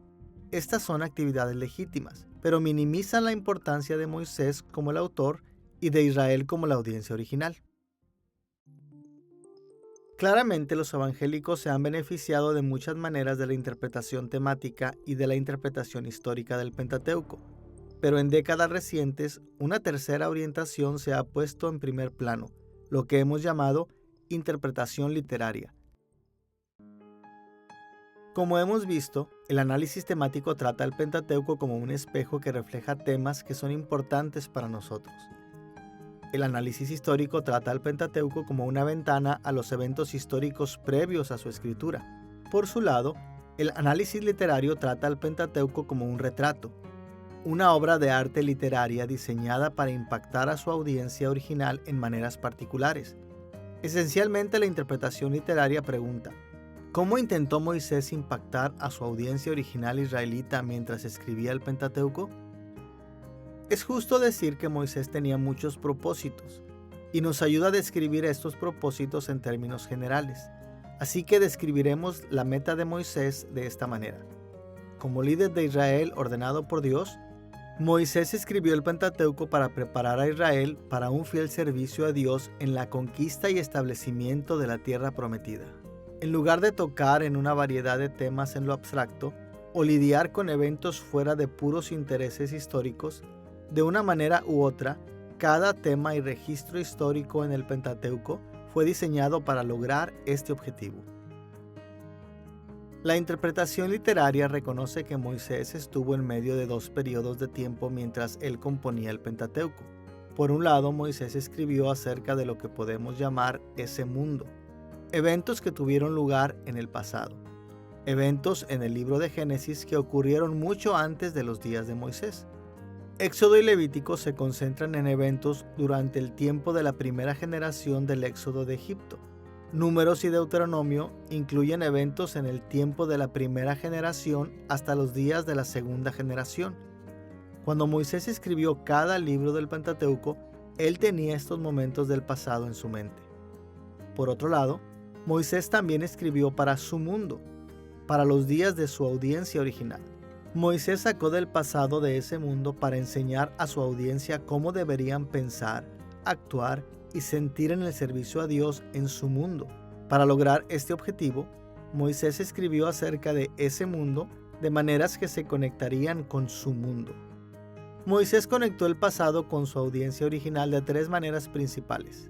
Estas son actividades legítimas, pero minimizan la importancia de Moisés como el autor y de Israel como la audiencia original. Claramente los evangélicos se han beneficiado de muchas maneras de la interpretación temática y de la interpretación histórica del Pentateuco, pero en décadas recientes una tercera orientación se ha puesto en primer plano, lo que hemos llamado interpretación literaria. Como hemos visto, el análisis temático trata al Pentateuco como un espejo que refleja temas que son importantes para nosotros. El análisis histórico trata al Pentateuco como una ventana a los eventos históricos previos a su escritura. Por su lado, el análisis literario trata al Pentateuco como un retrato, una obra de arte literaria diseñada para impactar a su audiencia original en maneras particulares. Esencialmente, la interpretación literaria pregunta: ¿cómo intentó Moisés impactar a su audiencia original israelita mientras escribía el Pentateuco? Es justo decir que Moisés tenía muchos propósitos, y nos ayuda a describir estos propósitos en términos generales. Así que describiremos la meta de Moisés de esta manera. Como líder de Israel ordenado por Dios, Moisés escribió el Pentateuco para preparar a Israel para un fiel servicio a Dios en la conquista y establecimiento de la tierra prometida. En lugar de tocar en una variedad de temas en lo abstracto o lidiar con eventos fuera de puros intereses históricos, de una manera u otra, cada tema y registro histórico en el Pentateuco fue diseñado para lograr este objetivo. La interpretación literaria reconoce que Moisés estuvo en medio de dos periodos de tiempo mientras él componía el Pentateuco. Por un lado, Moisés escribió acerca de lo que podemos llamar ese mundo, eventos que tuvieron lugar en el pasado, eventos en el libro de Génesis que ocurrieron mucho antes de los días de Moisés. Éxodo y Levítico se concentran en eventos durante el tiempo de la primera generación del éxodo de Egipto. Números y Deuteronomio incluyen eventos en el tiempo de la primera generación hasta los días de la segunda generación. Cuando Moisés escribió cada libro del Pentateuco, él tenía estos momentos del pasado en su mente. Por otro lado, Moisés también escribió para su mundo, para los días de su audiencia original. Moisés sacó del pasado de ese mundo para enseñar a su audiencia cómo deberían pensar, actuar y sentir en el servicio a Dios en su mundo. Para lograr este objetivo, Moisés escribió acerca de ese mundo de maneras que se conectarían con su mundo. Moisés conectó el pasado con su audiencia original de tres maneras principales.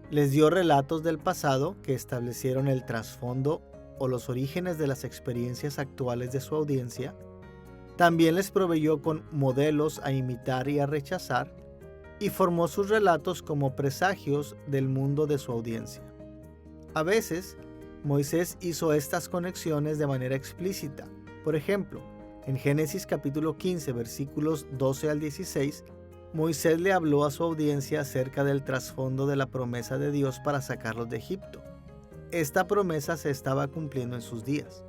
Les dio relatos del pasado que establecieron el trasfondo o los orígenes de las experiencias actuales de su audiencia. También les proveyó con modelos a imitar y a rechazar, y formó sus relatos como presagios del mundo de su audiencia. A veces, Moisés hizo estas conexiones de manera explícita. Por ejemplo, en Génesis capítulo 15, versículos 12 al 16, Moisés le habló a su audiencia acerca del trasfondo de la promesa de Dios para sacarlos de Egipto. Esta promesa se estaba cumpliendo en sus días.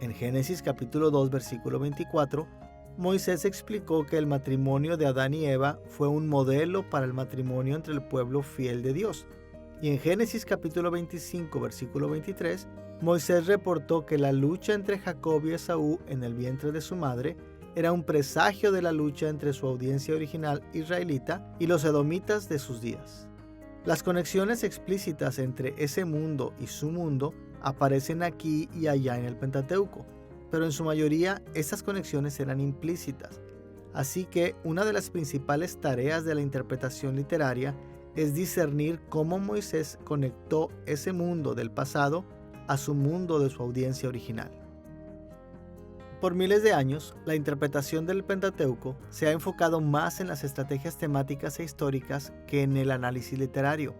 En Génesis capítulo 2, versículo 24, Moisés explicó que el matrimonio de Adán y Eva fue un modelo para el matrimonio entre el pueblo fiel de Dios. Y en Génesis capítulo 25, versículo 23, Moisés reportó que la lucha entre Jacob y Esaú en el vientre de su madre era un presagio de la lucha entre su audiencia original israelita y los edomitas de sus días. Las conexiones explícitas entre ese mundo y su mundo aparecen aquí y allá en el Pentateuco, pero en su mayoría estas conexiones eran implícitas. Así que una de las principales tareas de la interpretación literaria es discernir cómo Moisés conectó ese mundo del pasado a su mundo de su audiencia original. Por miles de años, la interpretación del Pentateuco se ha enfocado más en las estrategias temáticas e históricas que en el análisis literario.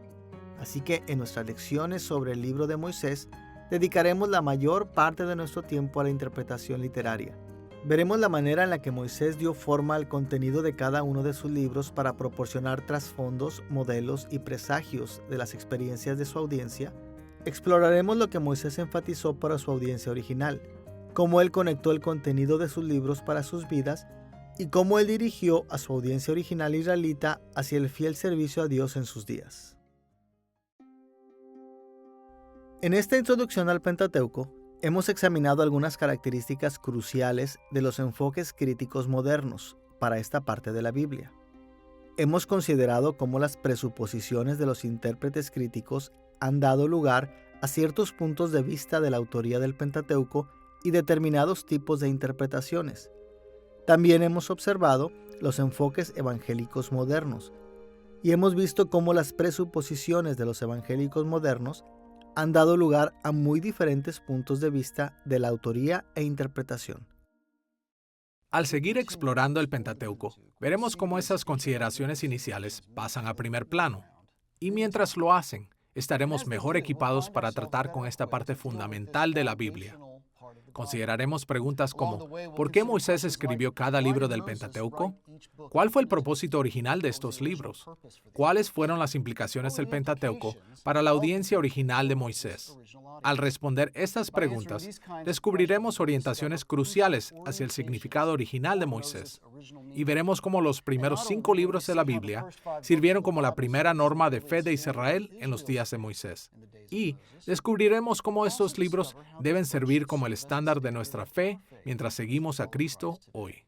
Así que en nuestras lecciones sobre el libro de Moisés, dedicaremos la mayor parte de nuestro tiempo a la interpretación literaria. Veremos la manera en la que Moisés dio forma al contenido de cada uno de sus libros para proporcionar trasfondos, modelos y presagios de las experiencias de su audiencia. Exploraremos lo que Moisés enfatizó para su audiencia original, cómo él conectó el contenido de sus libros para sus vidas y cómo él dirigió a su audiencia original israelita hacia el fiel servicio a Dios en sus días. En esta introducción al Pentateuco, hemos examinado algunas características cruciales de los enfoques críticos modernos para esta parte de la Biblia. Hemos considerado cómo las presuposiciones de los intérpretes críticos han dado lugar a ciertos puntos de vista de la autoría del Pentateuco y determinados tipos de interpretaciones. También hemos observado los enfoques evangélicos modernos y hemos visto cómo las presuposiciones de los evangélicos modernos han dado lugar a muy diferentes puntos de vista de la autoría e interpretación. Al seguir explorando el Pentateuco, veremos cómo esas consideraciones iniciales pasan a primer plano. Y mientras lo hacen, estaremos mejor equipados para tratar con esta parte fundamental de la Biblia. Consideraremos preguntas como: ¿por qué Moisés escribió cada libro del Pentateuco? ¿Cuál fue el propósito original de estos libros? ¿Cuáles fueron las implicaciones del Pentateuco para la audiencia original de Moisés? Al responder estas preguntas, descubriremos orientaciones cruciales hacia el significado original de Moisés. y veremos cómo los primeros 5 libros de la Biblia sirvieron como la primera norma de fe de Israel en los días de Moisés. Y descubriremos cómo estos libros deben servir como el estándar de nuestra fe mientras seguimos a Cristo hoy.